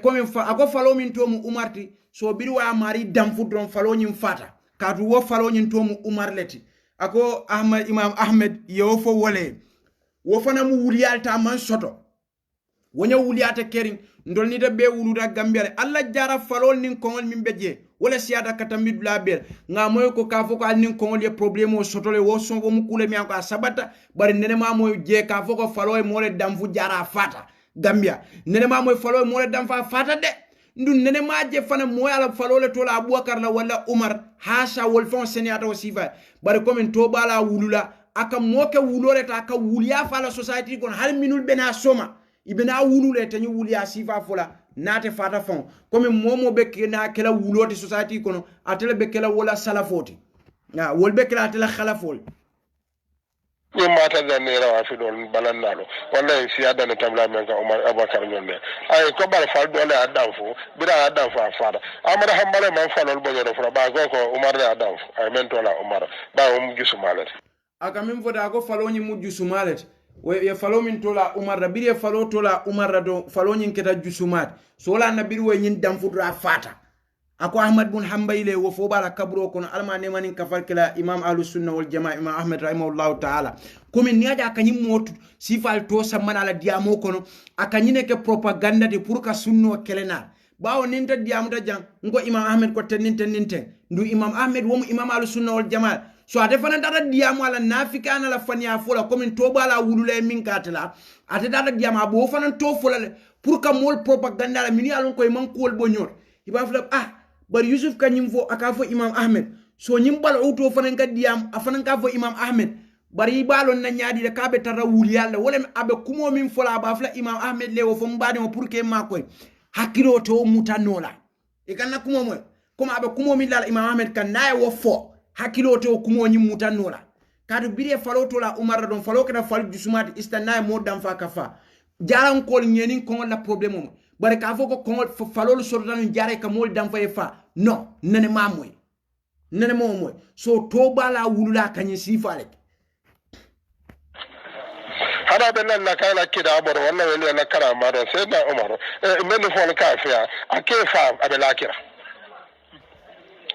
comme fa ako falo min to mu umarti so biri wa mari dam fudron falo nyim fata kadu wo falo nyin to mu umar leti ako imam ahmed yo fo wole wo fana mu wuliyalta man soto wonya wuliyata kering ndol ni de be wuluda gambere alla jara falol nin kongol min beje wala siada katambi dula bel nga moy ko ka foko al nin kongol ye problème o sotole wo son ko mu kule mi anko sabata bari nene ma moy je ka foko faloy mo le dam fu jara fata gambia nene ma moy faloy mo le dam fa fata de ndu nene ma je fana moy ala falole to la abubakar la wala umar hasha wol fon seniata o sifa bari comme to bala wulula aka moke wulore ta aka wuliya fala society kon hal minul bena soma ibena wulule tanyu wuliya sifa fola nate fata fon comme momo be na kala wulote society kono atele be kala wala salafoti na wol be kala atele khalafol ni mata da ne rawa fi don balan nalo wallahi siyada ne tabla men ka umar abakar nyonne ay ko bar fal dole adam fo bira adam fa fada amara hambale man falol bo do fra ba ko umar da adam ay men to la umar ba um gisu malet aka min foda ko faloni mu gisu malet we falo min tola umar rabiri falo tola umar do falo nyin keta jusumat so la nabiri we nyin dam fudra fata ako ahmad bun hanbali wo fo bala kabro kono alma ne manin kafar kala imam ahlus sunna wal jamaa imam ahmad rahimahullahu taala komi niaja akanyim motu sifal to samana la diamo kono akanyine ke propaganda de pour ka sunno kelena bawo ninta diamu da jang ngo imam ahmad ko tenninte ndu imam ahmad wo imam ahlus sunna wal jamaa so ate fana data diamu ala nafika na la fania fola comme to bala wulule min katela ate data diamu bo fana to fola pour ka mol propaganda la mini alon koy man kol bo ñor iba fla bar yusuf kanyim fo aka fo imam ahmed so nyim bal auto fana ka diam afana ka fo imam ahmed bari balon na nyaadi de kabe tara wul yalla wala abe kumo min fola ba fla imam ahmed lewo fo mbade mo pour que makoy hakilo to mutanola e kan kumo mo comme abe kumo min la imam ahmed kan nay wo fo hakilo to kumo nyim mutanola kadu bire falo to la umar don falo kana fal jusumati istanay mo dam fa kafa jaran kol nyeni ko la problème mo bare ka fo ko falo so tan jare ka mol dam fa non nene mamoy nene momoy so to bala wulula kanyi sifale hada be nan la kala kida abor wala wala na kara ma do sai na umar men fo ka fiya ake fa abe lakira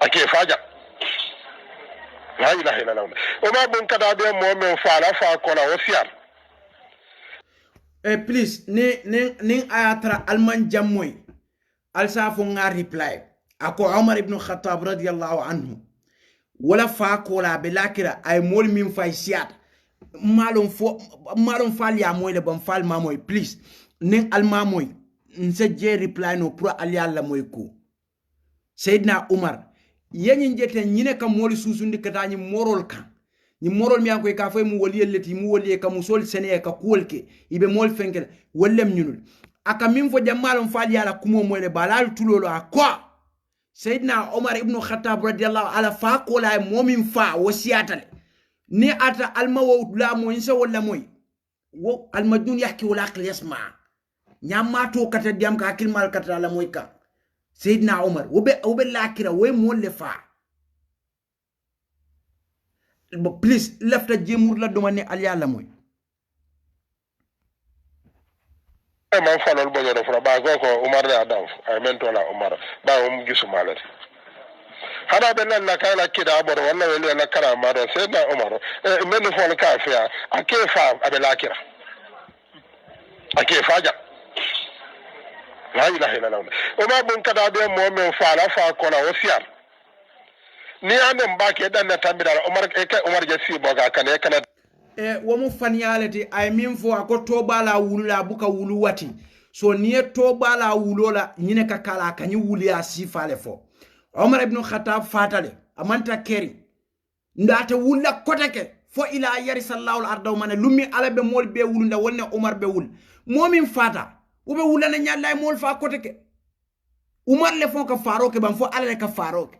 ake faja la ilaha illa allah umar bun kada be mo men fa la fa ko la wasiar please ne ayatra alman jammoy alsafo nga reply ako umar ibn khattab radiyallahu anhu wala fa ko la be lakira ay mol min fay siat malon fal ya moy le ban fal mamoy please nin almamoy nse je reply no pro ali alla moy ko sayyidina umar yenyin jete nyine kam mol susundi kata nyi morol kan ni morol mi anko ka fay mu woli yelleti mu woli ka mu sol sene ka kolke ibe mol fenkel wollem nyunul aka min fo jamalon fal ya la kumo moy le balal tulolo akwa sayyidina umar ibn khattab radiyallahu ala fa ko la momin fa wasiyatale ni ata alma wo la mo insa wala moy wo almadun yahki wala aql yasma nyama to kata diam ka akil mal kata la moy ka sayyidina umar wobe lakira we mo le fa please lafta jemur la duma ne al yalla moy man falol bo do fra ba ko umar da adam ay men to la umar ba gisu malati hada be nan la kala kida abor wala wala na kara ma do sai na umar men fo ka fiya ake fa abe lakira ake faja la ilaha illa allah umar bun kada be mo men fa la fa ko la wasiar ni amen ba ke dan na tambira Umar ja si boga kan e kana wo mu faniyaleti ay min fo ako tobala wulula buka wulu wati so niye tobala wulola nyine ka kala kanyi wuli a sifale fo Umar ibn Khattab fatale amanta keri ndata wulla kotake fo ila yari sallahu al-ardaw man lumi ala be mol be wulunda wonna Umar be wul momin fata ube wulana nyalla mol fa kotake Umar le fon ka faroke ban fo ala le ka faroke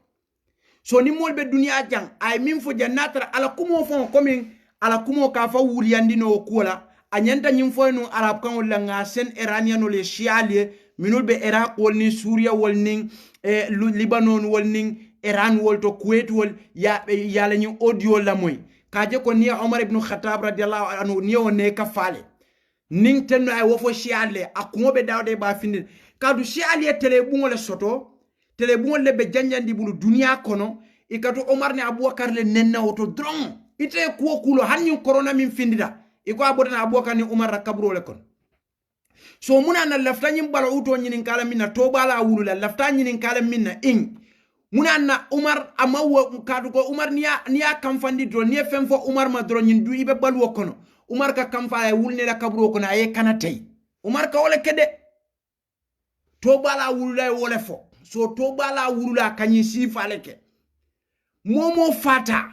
so ni mol be dunia jang ay min fo jannatra ala kumo fon komin ala kumo ka fa wuliyandino kola anyanta nyim fo no arab kan wala nga sen iraniano le shialie minul be iraq wol ni suria wol ning libanon wol ning iran wol to kuwait wol ya la ñu audio la moy kaje ko ni Umar ibn Khattab radiyallahu anhu ni wonne ka faale ning tenno ay wofo shialie akumo be dawde ba findi kadu shialie tele bungole soto tele bungole be janjandi bulu dunia kono ikatu Umar ne Abubakar le nenna woto dron ite kuo kulo hanyu corona min findida iko abodana Abubakar ni Umar rakabro le kon so muna na lafta nyim bala uto nyinin kala minna to bala wulula lafta nyinin kala minna muna na Umar amawo kadu ko Umar niya kamfandi do niya femfo Umar ma dro nyin du ibe balu kono Umar ka kamfa ay wulne la kabro kono ay kana tay Umar ka wala kede to bala wulula wala fo so to bala wulula kanyi sifaleke momo fata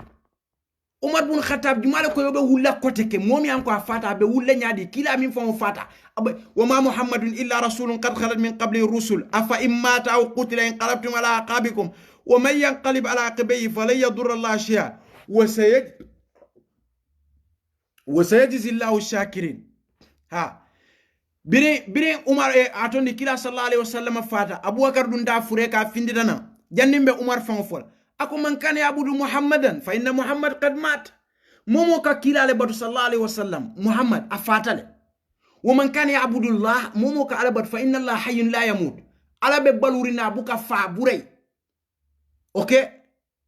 Umar bin Khattab jumala ko yobe wulla koteke momi an ko fata be wulle nyaadi kila min fon fata wa ma Muhammadun illa rasulun qad khalat min qabli rusul afa immata aw qutila inqalabtum ala aqabikum wa man yanqalib ala aqibihi falan yadurra Allah shay'a wa sayajzi Allahu shakirin ha bire Umar atondi kila sallallahu alaihi wasallam fata Abubakar dun da fure ka findidana jannimbe Umar fon fol ako man kana yabudu Muhammadan fa inna Muhammad qad mat momo ka kilale batu sallallahu alaihi wasallam Muhammad afatale wa man kana yabudu Allah momo ka alabat fa inna Allah hayyun la yamut ala be balurina buka fa buray okay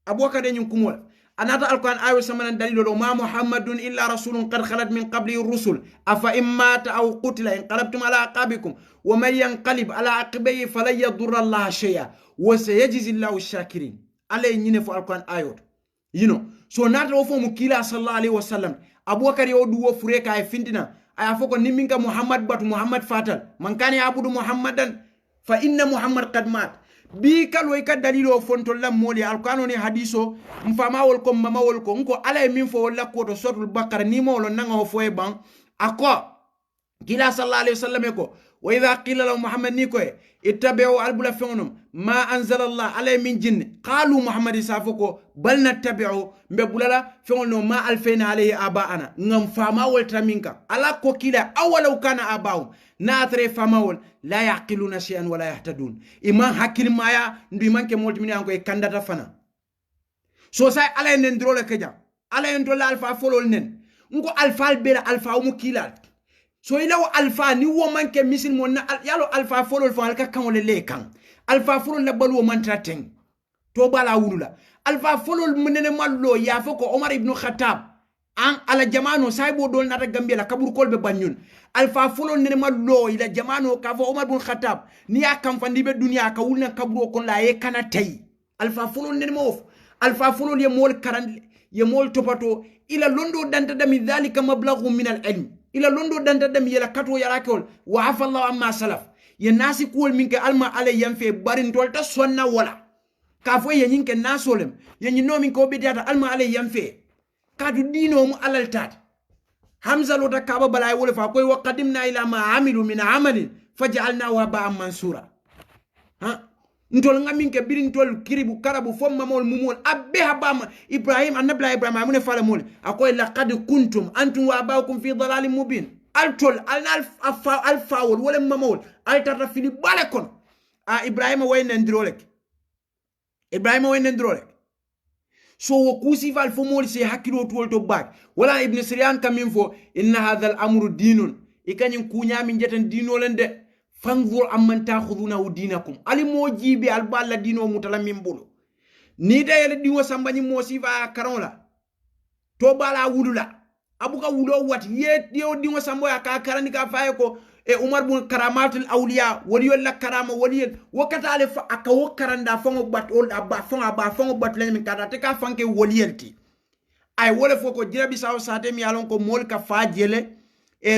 Abubakar de nyum kumol anata alquran ayo samanan dalilo ma Muhammadun illa rasulun qad khalat min qabli rusul afa immata aw qutila inqalabtum ala aqabikum wa man yanqalib ala aqibihi falan yadurra Allah shay'a wa sayajzi Allahu shakirin ale nyine fo alquran ayot so nata wo fo mu kila sallallahu alaihi wasallam Abubakar yo du wo fure ka e findina aya foko niminka Muhammad batu Muhammad fatal man kana yabudu Muhammadan fa inna Muhammad qad mat bi kalwo ka dalilo fonto lam moli alquran ni hadiso mfama wol ko mama wol ko nko ala min fo wala ko to suratul baqara ni mo lo nanga fo e ban ako kila sallallahu alaihi wasallam ko wa idha qila lahu Muhammad ni ko ittabi'u albula fengonum ma anzala Allah alay min jinn qalu Muhammad safoko bal nattabi'u mbe bulala fengono ma alfayna alayhi aba'ana ngam fama wol taminka ala ko kila awalau kana aba'u na atre fama wol la yaqiluna shay'an wala yahtadun iman hakil maya ndu manke moltimi an ko e kandata fana so say alay nen drole keja alay ndol alfa folol nen ngo alfa bela alfa mu kila so ilaw alfa ni wo manke misil mon na yalo alfa folol fo halka kan wala le kan alfa folol la balwo mantra ten to bala wulula alfa folol munene mallo ya foko Umar ibn Khattab an ala jamano saybo dol nata gambia la kabur kolbe banyun alfa folol nene mallo ila jamano ka fo Umar ibn Khattab ni ya kam fandi be dunya ka wulna kaburo kon la ye kana tay alfa folol nene mof alfa folol ye mol karan ye mol topato ila londo danta dami dhalika mablaghu min al-ilm ila londo danta dam yela kato yarakol wa afa Allah amma salaf ye nasi kuwol minke alma ale yamfe barin tolta sonna wala ka fo ye nyinke nasolem ye nyino min ko bidata alma ale yamfe kadu dino mu alal tat Hamza lota kaba balay wala fa koy wa qadimna ila ma amilu min amalin faj'alna wa ba'an mansura ha ntol ngaminke birin tol kiribu karabu fomma mol mumol abbe habama Ibrahim annabla Ibrahim amune fala mol akoy laqad kuntum antum wa abaukum fi dhalalin mubin altol alfawol wala mamol altata fini balekon Ibrahim wayne ndrolek so wo kusi fal fomol se hakilo tol to bak wala ibn Siryan kamin fo inna hadha al-amru dinun ikanyin kunyami jeten dinolen de fanzur amman takhuduna dinakum ali mojibe alballa dino mutala mimbulu ni dayele diwo sambani mo sifa karola to bala wulula abuka wulo wat ye diwo samba ya ka karani ka faye ko umar bun karamatul awliya waliyol la karama waliyol wakatale fa aka wakaranda fango bat ol abba fango bat len min kada te ka fanke waliyelti ay wala foko jirabi saw sate mi alon ko mol ka fajele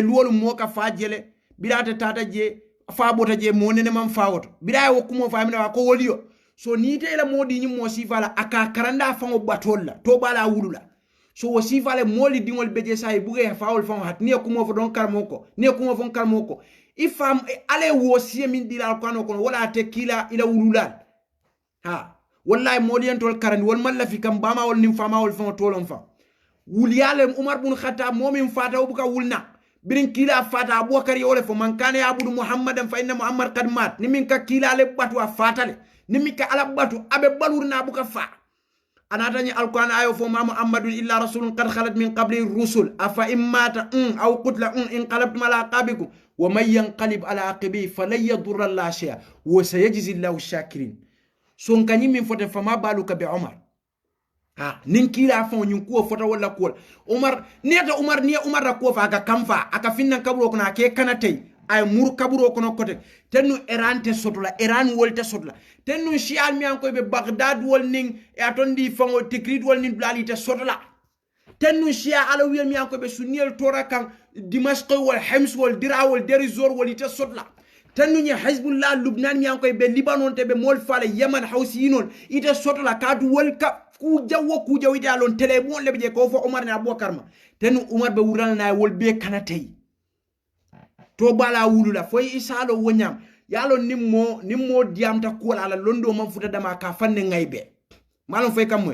luwol mo ka fajele birata tata je fa bota je monene man fawoto biray wokumo famina ko woliyo so ni te la modi ni mo sifala aka karanda fango batol la to bala wulula so wo sifale moli dingol beje say buge faawol fango hat ni ko mo fo don karmoko ni ko mo fon karmoko ifam ale wo sie min dilal ko no wala te kila ila wululal ha wallahi moli en tol karani wol malla fi kam bama wol nim fama wol fango tolon fa wuliyale umar bin khattab momin fata buka wulna birin kila fata abubakar yole fo man kana yabudu muhammadan fa inna muhammad qad mat nimin ka kila le batu fatale nimin ka ala batu abe balurna buka fa anatani alquran ayo fo ma muhammadun illa rasulun qad khalat min qabli rusul afa immata aw qutla inqalabtum ala aqabikum wa man yanqalib ala aqibi falan yadurra Allah shay'a wa sayajzi Allahu shakirin son kanyi min fote fama baluka bi umar nin kila fa nyun ko fota wala ko umar neta umar ni umar da ko fa aka kamfa aka finnan kaburo kuna ke kanatay ay mur kaburo kono kote tennu erante sotla eran wolte sotla tennu shial mi an ko be baghdad wol ning e atondi fango tikrit wol nin blalite sotla tennu shia ala wiel mi an ko be sunniyel tora kan dimashq wal hims wal dira wal derizor wol ite sotla tennu ni hizbullah lubnan mi an ko be libanon te be mol fala yaman hawsiinol ite sotla kadu wol ka ku jawo ite alon tele bon lebe je ko fo umar na abubakar ma tennu umar be wural na wol be kanatay to bala wulula foy isalo wonyam yalo nimmo diamta ko ala londo man futa dama ka fanne ngaybe malon foy kam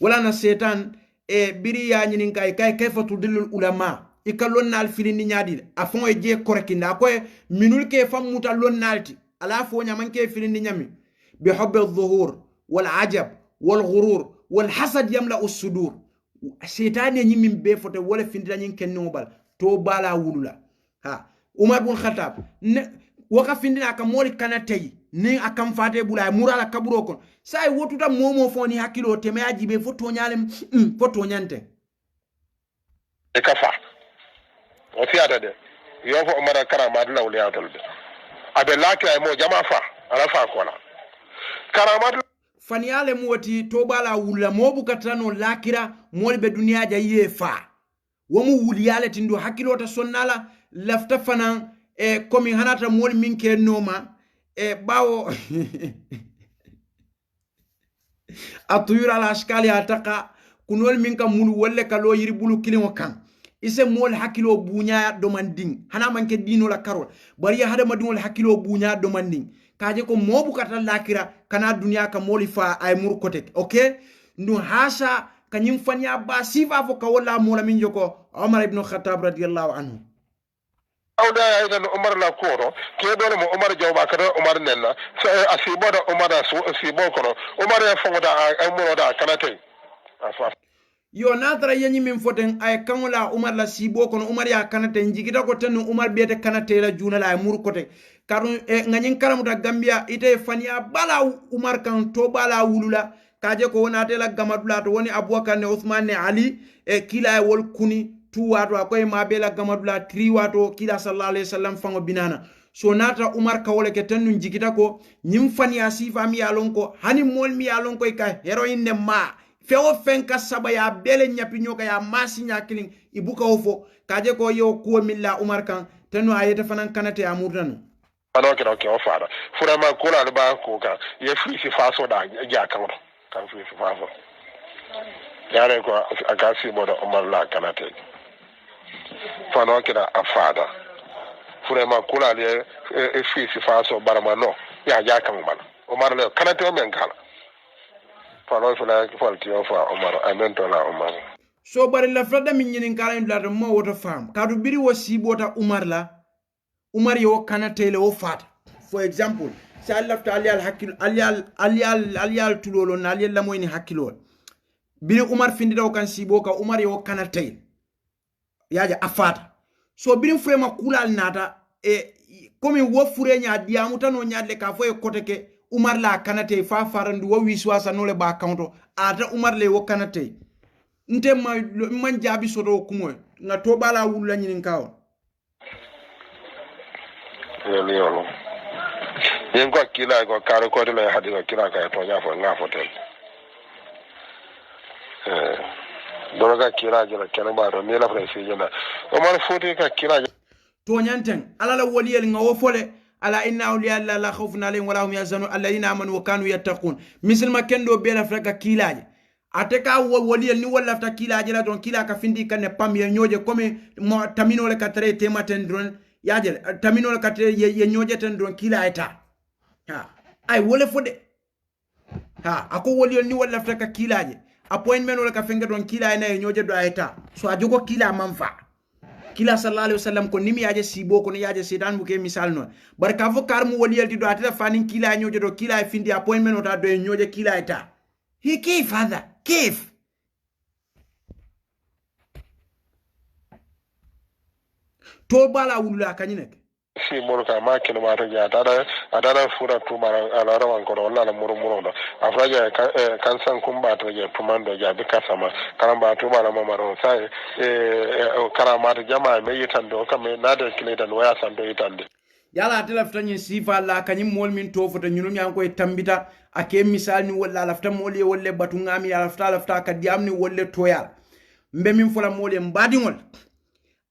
wala na setan e biri ya nyinin kay kayfa tudillul ulama ikallon nal filini nyadi afon e je korekinda ko minul ke famuta lon nalti ala fo nyaman ke filini nyami bi hubbi adh-dhuhur wal ajab wal ghurur wal hasad yamla as-sudur setan e nyimin be foto wala findira nyin kenno bal to bala wulula ha umar bin khattab waka findina ka moli kanatay ni akam fate bulay murala kaburo kon say wotuta momo foni hakilo teme ajibe foto nyalem foto nyante e kafa o fiata de yo fo umar karama de lawliya tolbe abe lakira mo jama fa ala fa kola karama faniyale muwati to bala wula mobu katano lakira moli be duniya jaye fa womu wuliyale tindo hakilo ta sonnala lafta fana komi hanata mol minke noma bawo atuyura la ashkali ataka kunol minka mulu wolle kalo yiri bulu kilimo kan ise mol hakilo bunya domanding hana manke dino la karol bari hada madul hakilo bunya domanding kaje ko mobu kata lakira kana dunya ka moli fa ay mur kote okay ndu hasha kanyim fanya ba sifa fo ka wala mola min joko Umar ibn Khattab radiyallahu anhu awda ya idan umar la koro ke dole mo umar jawba kada umar nenna asibo da umar da asibo kono umar ya fongo da ay mo da kanate afa yo nadra yanyi min foten ay kanula umar la sibo kono umar ya kanate njigita ko tanu umar bete kanate la juna la mur kote karun nganyin karamu da gambia ite fania bala umar kan to bala wulula kaje ko wona tela gamadula to woni abubakar ne uthman ne ali kila wol kuni tu wato akoy mabela gamadula tri wato kila sallallahu alaihi wasallam fango binana so nata umar kawole ke tanu jikita ko nyim fani asifa mi alon ko hani mol mi alon ko ka heroin ne ma fewo fenka saba ya bele nyapi nyoka ya masi nyakilin ibuka ofo kaje ko yo ko milla umar kan tanu ayeta fanan kanate amurtanu ano kira ke ofara fura ma ko la ba ko ka ye fi si faso da ja kan fi si faso yare ko akasi bodo umar la kanate fano kira afada furema kula le fisi faso barama no ya ja kan bala umar le kanate o men kala fano fula falti o fa umar amento la umar so bari la frada min nyinin kala indla mo woto fam kadu biri wasi bota umar la umar yo kanate le o fata for example si Allah ta ali al hakil ali tulolo na ali la moyni hakilo biri umar findida kan siboka umar yo kanate yaja afata so birin frema kulal nata komi wo fure nya diamu tano nyaadle ka fo e koteke umar la kanate fa farandu wo wiswasa no le ba kanto ata umar le wo kanate nte man jabi sodo kumo na to bala wulla nyinin kawo ni yolo yen ko kila ko kare ko de la hadi ko kila ka to nya fo nga fo tel doroga kila jela kene ba do ni la fa fi jena o man foti ka kila to nyanten ala la waliyel nga wo fole ala inna awliya Allah la khawfun alayhim wa lahum yahzanun alladhina amanu wa kanu yattaqun misal ma kendo be la fraka kilaje ateka waliyel ni wala ta kilaje la don kila ka findi kan ne pam ye nyoje comme tamino le katre tematen don yajel tamino le katre ye nyoje ten don kila eta ha ay wole fode ha ako waliyel ni wala fraka kilaje appointment wala ka fenge don kila ina ye nyoje do eta so ajogo kila manfa kila sallallahu alaihi wasallam ko nimi yaje sibo ko ni yaje sedan bu ke misal non barka fo karmu waliyel do atata fanin kila nyoje do kila findi appointment ota do nyoje kila eta he kayf hada kayf to bala wulla kanyine si moro ka ma kino ma to ja tada fura tu mara ala rawan ko wala la moro do afraja kan san kumba to je tumando ja be kasama karamba tu mara maro sai karama to jama me yitando kam na de kiletan waya san do yitande yala telafta nyi sifa la kanyim mol min to foto nyunum yang koy tambita ake misal ni wala lafta moli wolle batu ngami ya lafta ka diamni wolle toyal mbe min fola moli mbadi ngol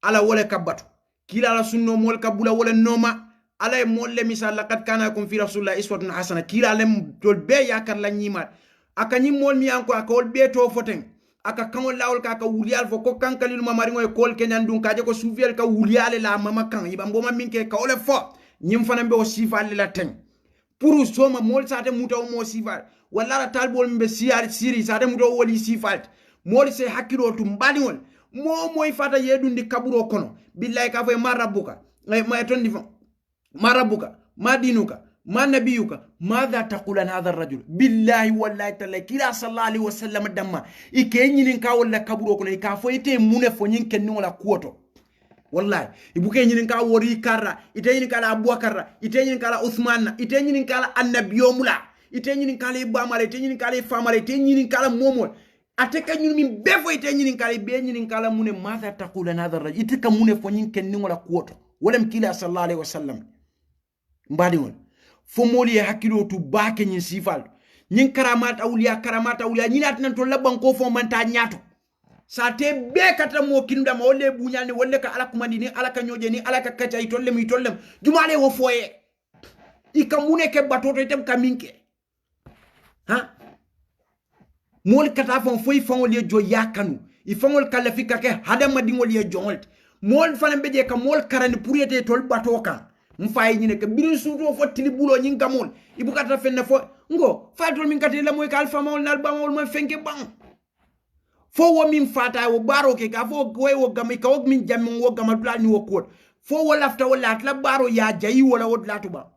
ala wole kabatu kila la sunno mol kabula wala noma ala molle misal laqad kana kum fi rasulillah iswatun hasana kila lem tol be yakar la nyima aka nyim mol mi anko aka wol be to foten aka kamol lawol ka wulial fo ko kankalilu mamari ngoy kol kenyan dun kaje ko sufiel ka wuliale la mama kan ibam boma minke ka ole fo nyim fana be o sifal la ten pour soma mol sate muta mo sifal wala la talbol mbe siri sate muta woli sifal mol se hakiro tum badiwol moy fata yedundi kaburo kono billahi ka fay marabuka ma tondi fa marabuka ma dinuka ma nabiyuka madha taqul an hadha ar-rajul billahi wallahi ta'ala kila sallallahu alaihi wasallam damma ike nyinin ka wala kaburo kono ka fo ite mune fo nyin kenni wala kuoto wallahi ibuke nyinin ka wori karra ite nyinin kala abubakar ite nyinin kala uthman ite nyinin kala annabiyomula ite nyinin kala ibamale ite nyinin kala famale ite nyinin kala momol ateka nyini min befo ite nyini kala be nyini kala mune madha taqula hadha rajul itika mune fo nyin ken ni wala kuoto wala mkila sallallahu alaihi wasallam mbadi won fo moli hakilo tu baake nyin sifal nyin karamat awliya nyin atnan to labban ko fo manta nyato sa te be kata mo kinda ma wolle bunyal ni wolle ka ala kumandi ni ala ka nyoje ni ala ka kacha itollem jumale wo foye ikamune ke batoto item kaminke ha mol kata fon foy fon le jo yakanu I fangol kala fika ke hadama dingol ye jongolt mol fana beje ka mol karani pour yete tol batoka mfay nyine ke birin suto fo tili bulo nyin gamol ibukata fenna fo ngo fatol min katela moy ka alfa mol nal bamol ma fenke bang fo wo min fata wo baro ke ka fo goy wo gami ka wo min jammi wo gamal plani wo kod fo wo lafta wala atla baro ya jayi wala wod latuba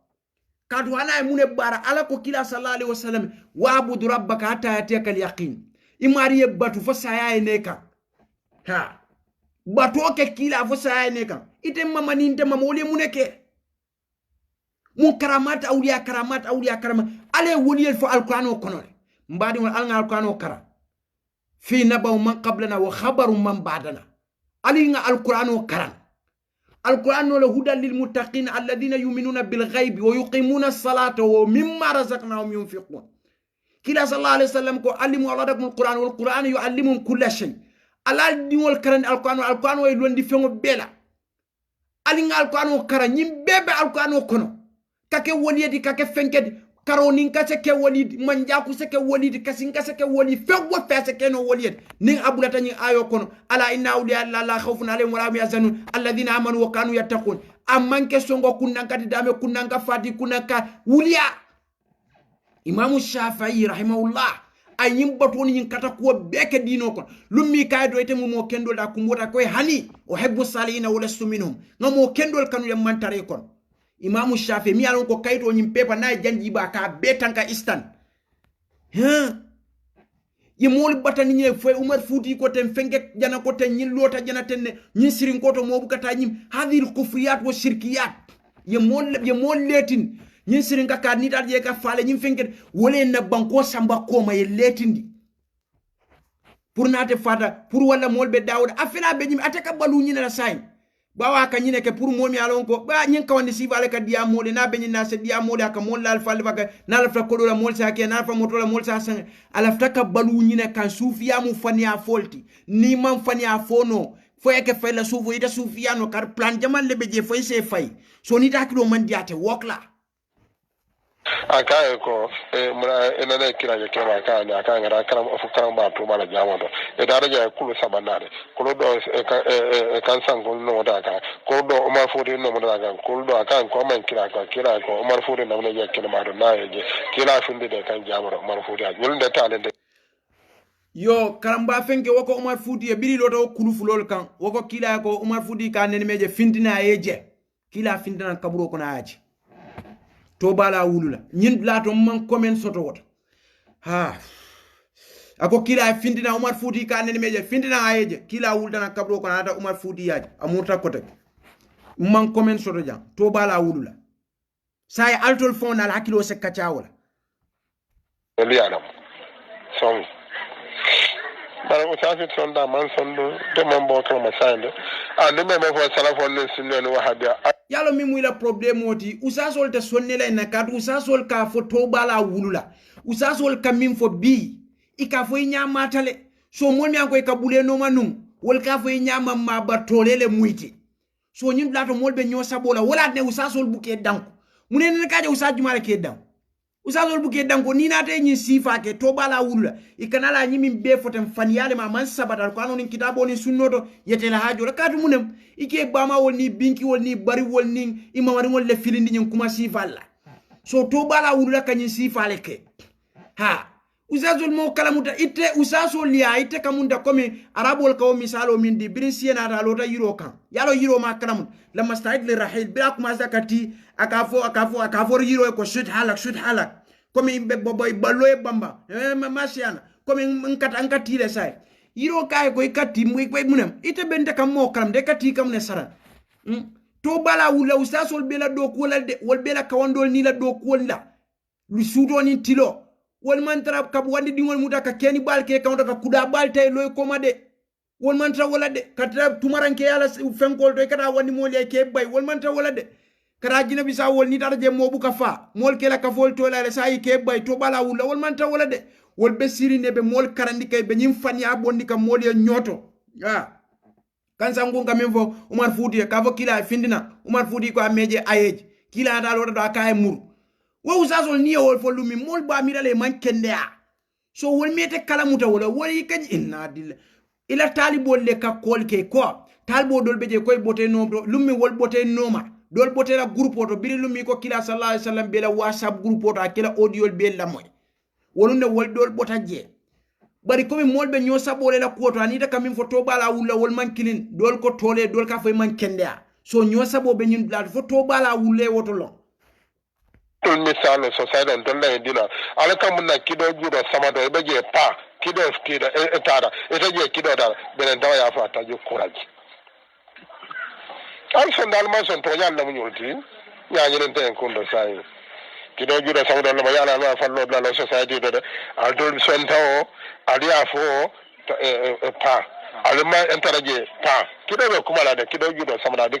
kadu ana mune bara ala ko kila sallallahu alaihi wasallam wa abudu rabbaka hatta yatakal yaqin imari batu fo saya neka ha batu ke kila fo saya neka ite mama ni nte mama wole muneke mun karamat awliya karama ale woli fo alquran o kono mbadi won alga alquran o kara fi nabaw man qablana wa khabaru man ba'dana ali nga alquran o kara القرآن هدى للمتقين الذين يؤمنون بالغيب ويقيمون الصلاة ومما رزقناهم ينفقون كلا صلى الله عليه وسلم قال علموا أولادكم القرآن والقرآن يعلمهم كل شيء على دين القرآن القرآن ويلون دي فيهم بلا علم القرآن وكران يمبب القرآن وكنو كake wolidi kake fenkedi karonin kase ke wolidi manjaku seke wolidi kasin kase ke wolidi fewo fese ke no wolidi nin abulata ni ayo kono ala inna awliya la khawfun alayhim wa la hum yahzanun alladhina amanu wa kanu yattaqun amanke songo kunanka dame kunanka fati kunanka wuliya imamu shafi'i rahimahullah ayim batoni yin kata ko beke dino kon lummi kay do ite mo kendol da kumbota koy hani uhibbu salihina wa lastu minhum ngamo kendol kanu yam mantare kon imamu shafi mi alon ko kayto nyim pepa na janji ba ka betanka istan yimol batani nye fo umar futi ko ten fenge jana ko ten nyin lota jana ten nyin sirin ko to mo bukata nyim hadhil kufriyat wa shirkiyat yemol letin nyin sirin ka ni dal je ka fale nyim fenge wole na banko samba ko may letindi pour nate fata pour wala mol be dawud afela be nyim ataka balu nyina la say bawa ka nyine ke pour momi alon ko ba nyin ka woni sivale ka diamole na benyi na se diamole aka mon lal fal baka na la fa ko la mol sa ke na fa moto la mol sa san ala ftaka balu nyine kan sufiya mu fani a folti ni man fani a fono fo e ke fay la sufu ida sufiya no kar plan jamal le beje fay se fay so ni ta kilo man diate wokla akaye ko ina ne kira je kema ka ne aka ngara karam of karam ba to mala jamodo e dara je kulu sabanade kulu do kan sangol no da ka kulu do Umar Futi no mo da ka kulu do aka ko man kira ko Umar Futi no ne je kema do na je kira finde de kan jamoro Umar Futi a nyul de talende yo karamba fenke woko Umar Futi e biri loto kulu fulol kan woko kila ko Umar Futi ka ne meje findina eje kila findina kaburo ko na aji to bala wulula nyin lato man komen soto wota ha ako kila findina Umar Futi ka ne meje findina ayeje kila wulda kabro ko nata Umar Futi yaji amurta kote man komen soto jang to bala wulula say altol fona al hakilo se kachawala elianam song bara ko safi sonda man sondo de man bo kala masande ande me fo salafon ne sunno no wahabia yalo mi muila problème oti usasol te sonnela na kat usasol ka fo to bala wulula usasol ka min fo bi ika fo nyama tale so mon mi an koy kabule no manum wol ka fo nyama ma batolele muyti so nyim lato molbe nyo sabola wala ne usasol buke danko munene kaje usajuma ke danko usasol buke danko ni nate nyi sifa ke to bala wulula ikanala nyimi be fotem faniyale ma man sabatar ko anon kitabo ni sunnoto yetela hajo la kadu munem ike bama wol ni binki wol ni bari wol ni imamari wol le filindi nyin kuma sifalla so to bala wulula kanyi sifale ke ha usasol mo kalamuta ite usasol ya ite kamunda komi arabol kawo misalo min di birin siena ta lota yiro kan yalo yiro ma kalamut lama staid li rahil bila kuma zakati akafo yiro ko shit halak komi imbe boboy baloy bamba masiana komi nkati le sai yiro kay ko ikati mu ko munem ite bente kam mo kalam de kati kam ne saran to bala wula usasol bela do ko de wol bela kawandol ni la do ko la lu sudo ni tilo wol man trap kab wandi dingol mutaka keni balke kawta ka kuda balte loy komade wol man tra wala de katra tumaranke yala fenkol to kata wandi mol ke bay wol man tra wala de kara jina bisa wol ni tara je mobu ka fa mol kela ka fol to la sai ke bay to bala wula wol man tra wala de wol be sirine be mol karandi kay be nyim fani abondi ka mol ya nyoto ya kansa ngunga memvo Umar Futi ka fo kila findina Umar Futi ko ameje ayeji kila dal wada ka mur wo usasol ni wol fo lumi mol ba mirale man kende a so wol mete kala muta wala woli kan inna dilla ila talibol le ka kol ke ko talbo dol beje koy bote no lumi wol bote noma dol bote la groupe to biri lumi ko kila sallallahu alaihi wasallam bela whatsapp groupe to akela audio be la moy wolunde wol dol bota je bari komi molbe nyo sabole la ko to anita kamin fo to bala wulla wol man kilin dol ko tole dol ka fay man kende a so nyo sabobe nyin bla fo to bala wulle woto lo misalo society on dolla dina ala kam na kido judo samado be je pa kido etara etaje kido dal benen dawa ya fa tajo courage al son dal man son to yalla mu nyulti nya nyenen ten kundo sai kido judo samado no yalla no fa lo la society do al dol son tawo ali afo pa alma entaraje pa kido be kuma la de kido judo samado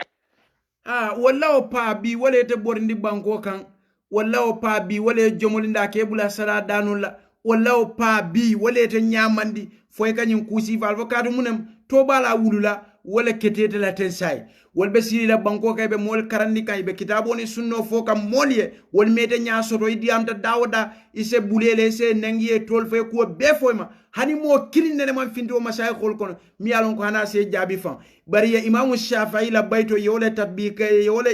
wallahi pa bi wala te borndi banko kan wallahi pa bi wala jomolinda ke bula sara danulla wallahi pa bi wala te nyamandi foy kanyin kusi valvo kadu munem to bala wulula wala ketete la tensai wolbe siri la banko kay be mol karandi kay be kitabo ni sunno fo kam molye wol mete nya soto idi amta dawda ise bulele se nangiye tol fay ko be foyma hani mo kilinde ne man findo masay khol kono mi alon ko hana se jabi fan bari ya imam shafi'i la bayto yole tabika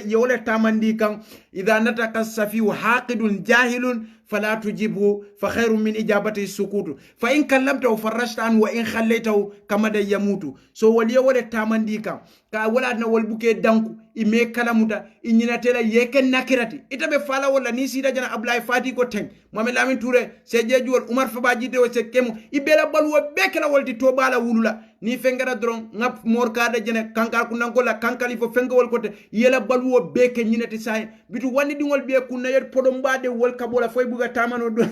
yole tamandi kan idha nataka safi haqidun jahilun فلا تجيبه فخير من إجابته السكوت فإن كلمته فرشت عنه وإن خليته كما دا يموت سو ولي ولا تامنديكا كا ولا نا ولبوكي دانكو إمي كلاموتا إنينا تلا يكن نكرتي إتبه فالا ولا نيسي دا جنا أبلاي فاتي كو تنك مامي لامين توري سيجي جوال عمر فباجي دي وسكيمو إبلا بلوة بكلا والتي توبالا ولولا ni fengara dron ngap mor kada jene kankal kunanko la kankali fo fenga wol kote yela balwo beke nyinati say bitu wandi dingol be kunna yet podom bade wol kabola foy buga tamano do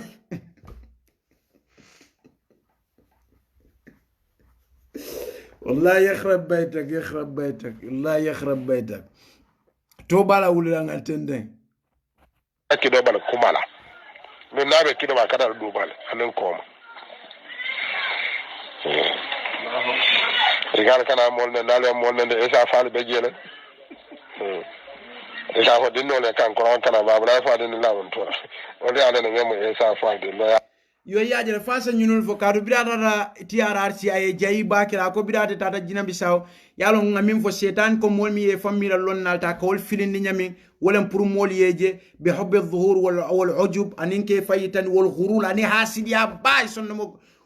والله يخرب بيتك يخرب بيتك الله يخرب بيتك توبا لا ولا نغتندين kido bal kumala min nabe kido ba kadal dubal anen koma rigal kana mol ne dal mol ne esa fal be jele esa ko dinno le kan ko kana babula fa den lawon to o de ala ne ngemo esa fa de lo yo yaajere fasa ñunul fo kaatu biratata TRRC ay jayi bakira ko birate tata jina bisaw yalo ngamin fo setan ko mol mi e famira lonnalta ko wol filindi ñamin wolen pour mol yeje bi hubbi dhuhur wal ujub anin ke fayitan wal ghurul ani hasidiya bay sonno mo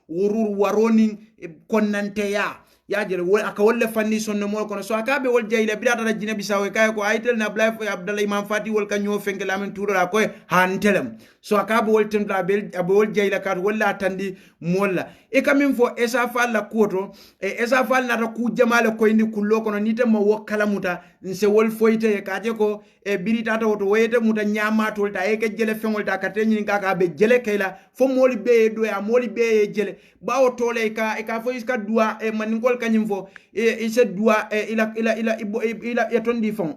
ghurur waroni konnante yaajere wol aka wolle fanni sonno mo kono so akabe wol jayila birata jina bisaw kay ko aytel na Abdallah Imam Fati wol kanyo fenke lamin turara ko hantelem so akabe wol temda bel abol jayla kat walla tandi molla e kamin fo esa falla koto e esa fal nata ku jamale ko indi kullo kono nite mo wakala muta nse wol foyte e kaje ko e birita to woyete muta nyama tolta e ke jele fengol ta katenyi kaka be jele kayla fo moli be do ya moli be jele bawo tole ka e ka fo iska dua e maningol kanyim fo e se dua e ila etondi fon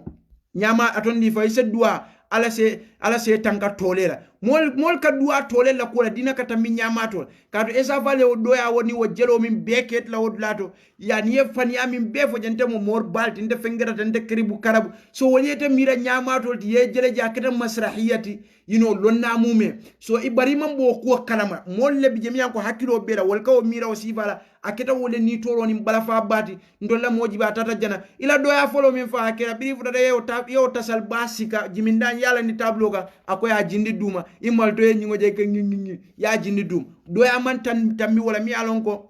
nyama atondi fo e se dua ala se tanka tolera mol ka duwa tolela ko dina kata min nyama tol kato esa vale o doya woni wo jelo min beket la wodlato yani ye fani amin be fo jante mo mor balti nde fengera tande kribu karabu so wonete mira nyama tol ye jele jakata masrahiyati lonna mume so ibari mambo ko kalama mol lebi jemiyan ko hakilo bela wol kaw mira o sifala aketa wole ni toro ni bala fa bati ndolla moji ba tata jana ila doya folo min fa akera biri fu da yo tasal basika jimindan yala ni tablo ka akoya jindi duma imal to nyingo je ke ngi ya jindi dum doya man tammi wala mi alon ko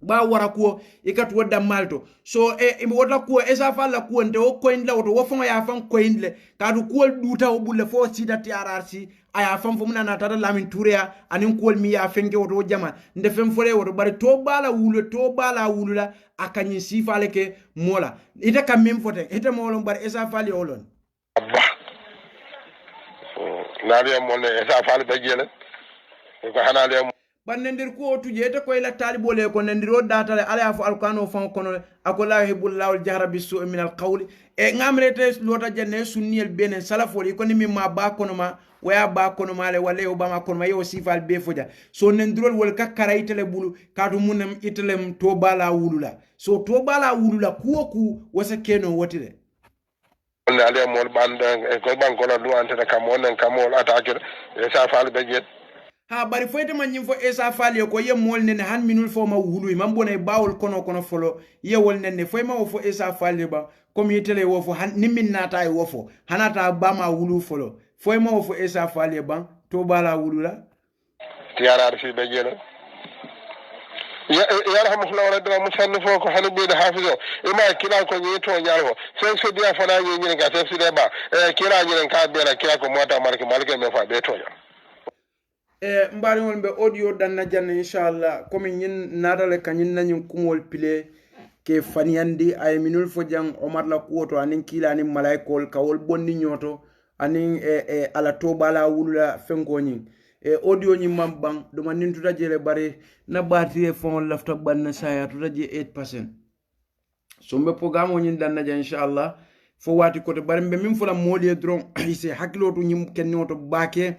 ba wara ko ikatu wadda malto so e wada ko esa falla ko nde o koin la wo fon ya fan koin le kadu ko duta o bulle fo sida TRRC aya fam fo munana tata lamin tourea anin ko mi ya fenke woto jama nde fem fore woto bari to bala wulula akanyi sifale ke mola ite kam mem fote ite molon bari esa fali olon abba naaliya molne esa fali bejele ko hanale banendir ko tuje te koy la talibole ko nendiro datale ala fu alqano fon kono akola hibullahu aljahra bisu min alqawl e ngamrete lota janne sunniyel benen salafoli ko ni mimma ba kono ma waya ba kono male wala o bama kono ma yo sifal be foja so nendirol wol kakkara itele bulu kadu munem itelem to bala wulula so to bala wulula ku wasa keno wotire on ale mol banda ko bankola duante kam wonen kamol attaque e sa fal bejet ha bari foyte man nyim fo esa fali ko ye mol nen han minul fo ma wulu man bonay bawol kono folo ye wol nen foy ma fo esa fali ba comme yetele wo fo han nimin nata e wo fo hanata ba ma wulu folo foy ma fo esa fali ban to bala wulu la tiyarar fi be jelo ya rahmatullah wala dara musannifo ko hanu be da hafizo ima kila ko ni to nyarwo so dia fana ni ga tafsir ba kila ni ka be ra kila ko mota marke me fa be to ya mbari won be audio danna janna inshallah comme ñin natale kanyin nañu kumol pile ke faniyandi ay minul fo jang Omar la kuoto anin kila ni malaikol kawol bonni nyoto anin ala to bala wulula fenko ñin audio ñi mambang do man nintuta jele bare na batire fon lafta banna saya to je 8% so mbe programme ñin danna janna inshallah fo wati ko to bare mbe min fula molié dron ise hakilo to ñim kennoto baake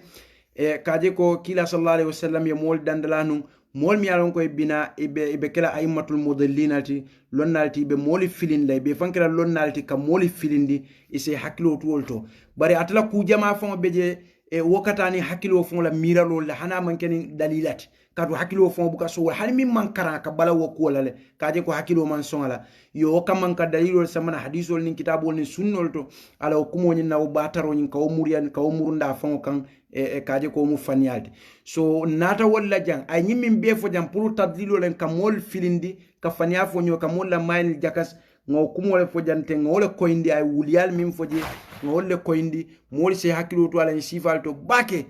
kaje ko kila sallallahu alaihi wasallam ye mol dandalanu mol mi alon koy bina ibe kala aimatul mudallinati lonnalti be moli filin lay be fankira lonnalti kam moli filindi ise hakilo to wolto bari atala ku jama fon beje wokatani hakilo fon la miralo la hana man ken dalilati kadu hakilo fon buka so hal min man kara ka bala woko lale kaje ko hakilo man songala yo kam man ka dalilol samana hadisol nin kitabol nin sunnol to ala kumo nin naw bataro nin kaw muriyan kaw murunda fon kan kaje ko mu faniyalde so nata walla jang ay nyimmin be fo jang pour tadlilo len kamol filindi ka faniya fo nyo kamol la mayl jakas ngo kumole fo jante ngole koyndi ay wuliyal min foje ngole koyndi mol se hakilo to ala sifal to bake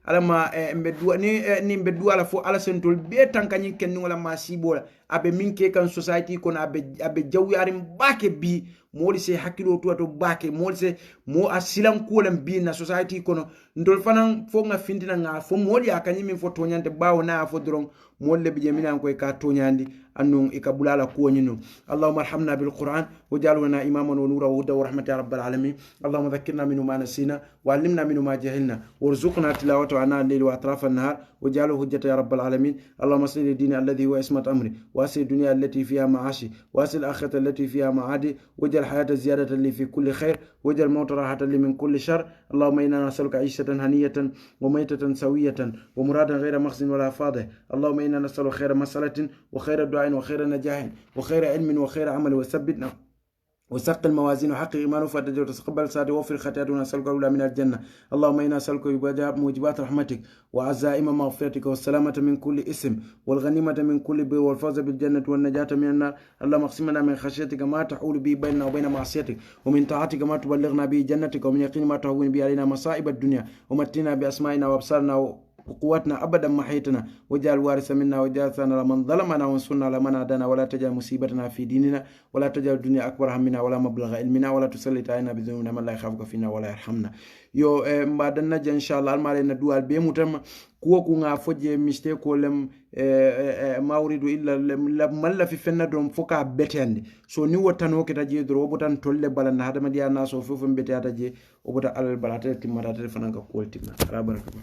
alama mbe duwa ni mbe duwa la fo ala sentol be tanka nyin ken ngola ma sibola abe min ke kan society kono abe jawyarim bake bi moli se hakkilo to bake moli se mo asilan kulam bi na society kono ndol fanan fo nga findina nga fo moli akanyi min fo tonyande bawo na fo dron molle bi jemina ko ka tonyandi annun ikabulala ko nyinu allahumma arhamna bil qur'an waj'alhu lana imaman wa nura wa hudan wa rahmatan ya rabbal alamin allahumma dhakkirna minhu ma nasina wa 'allimna minhu ma jahilna warzuqna tilawata ana al-layli wa atraf an-nahar waj'alhu hujjatan ya rabbal alamin allahumma salli dini alladhi huwa ismat amri wa asli dunya allati fiha ma'ashi wa asli akhirati allati fiha ma'adi waj'al hayata ziyadatan li fi kulli khair waj'al mawta rahatan li min kulli shar allahumma inna nas'aluka 'ishatan haniyatan wa maytatan sawiyatan wa muradan ghayra makhzin wala fadih allahumma inna nas'aluka khayra mas'alatin wa khayra du'ain wa khayra najahin wa khayra ilmin wa khayra amal wa thabbitna وثقل الموازين وحقق إيمانه فتجر وتقبل ساده وفر خطاياته ونسألك الأولى من الجنة اللهم إنا نسألك موجبات رحمتك وعزائم مغفرتك والسلامة من كل اسم والغنيمة من كل بر والفوز بالجنة والنجاة من النار اللهم اقسمنا من خشيتك ما تحول به بيننا وبين معصيتك ومن طاعتك ما تبلغنا به جنتك ومن يقين ما تهون به علينا مصائب الدنيا ومتنا بأسمائنا وأبصارنا وقوتنا أبدا ما حيتنا وجعل وارث منا وجعل ثأرنا من ظلمنا وانصرنا على من عادانا ولا تجعل مصيبتنا في ديننا ولا تجعل الدنيا أكبر همنا ولا مبلغ علمنا ولا تسلط علينا بذنوبنا من لا يخافك فينا ولا يرحمنا yo mbaɗan naja inchallah almaɗa na duwal be mutam kuwo kunga fojje mistake ko lem mawridu illa malla fi fenna ɗon foka betende so ni wottano keta je doro wobotan tolle balanda hadama diya naso fofo beteyata je wobota alal balata timmata tele fananka kuwol timma ala baraka ba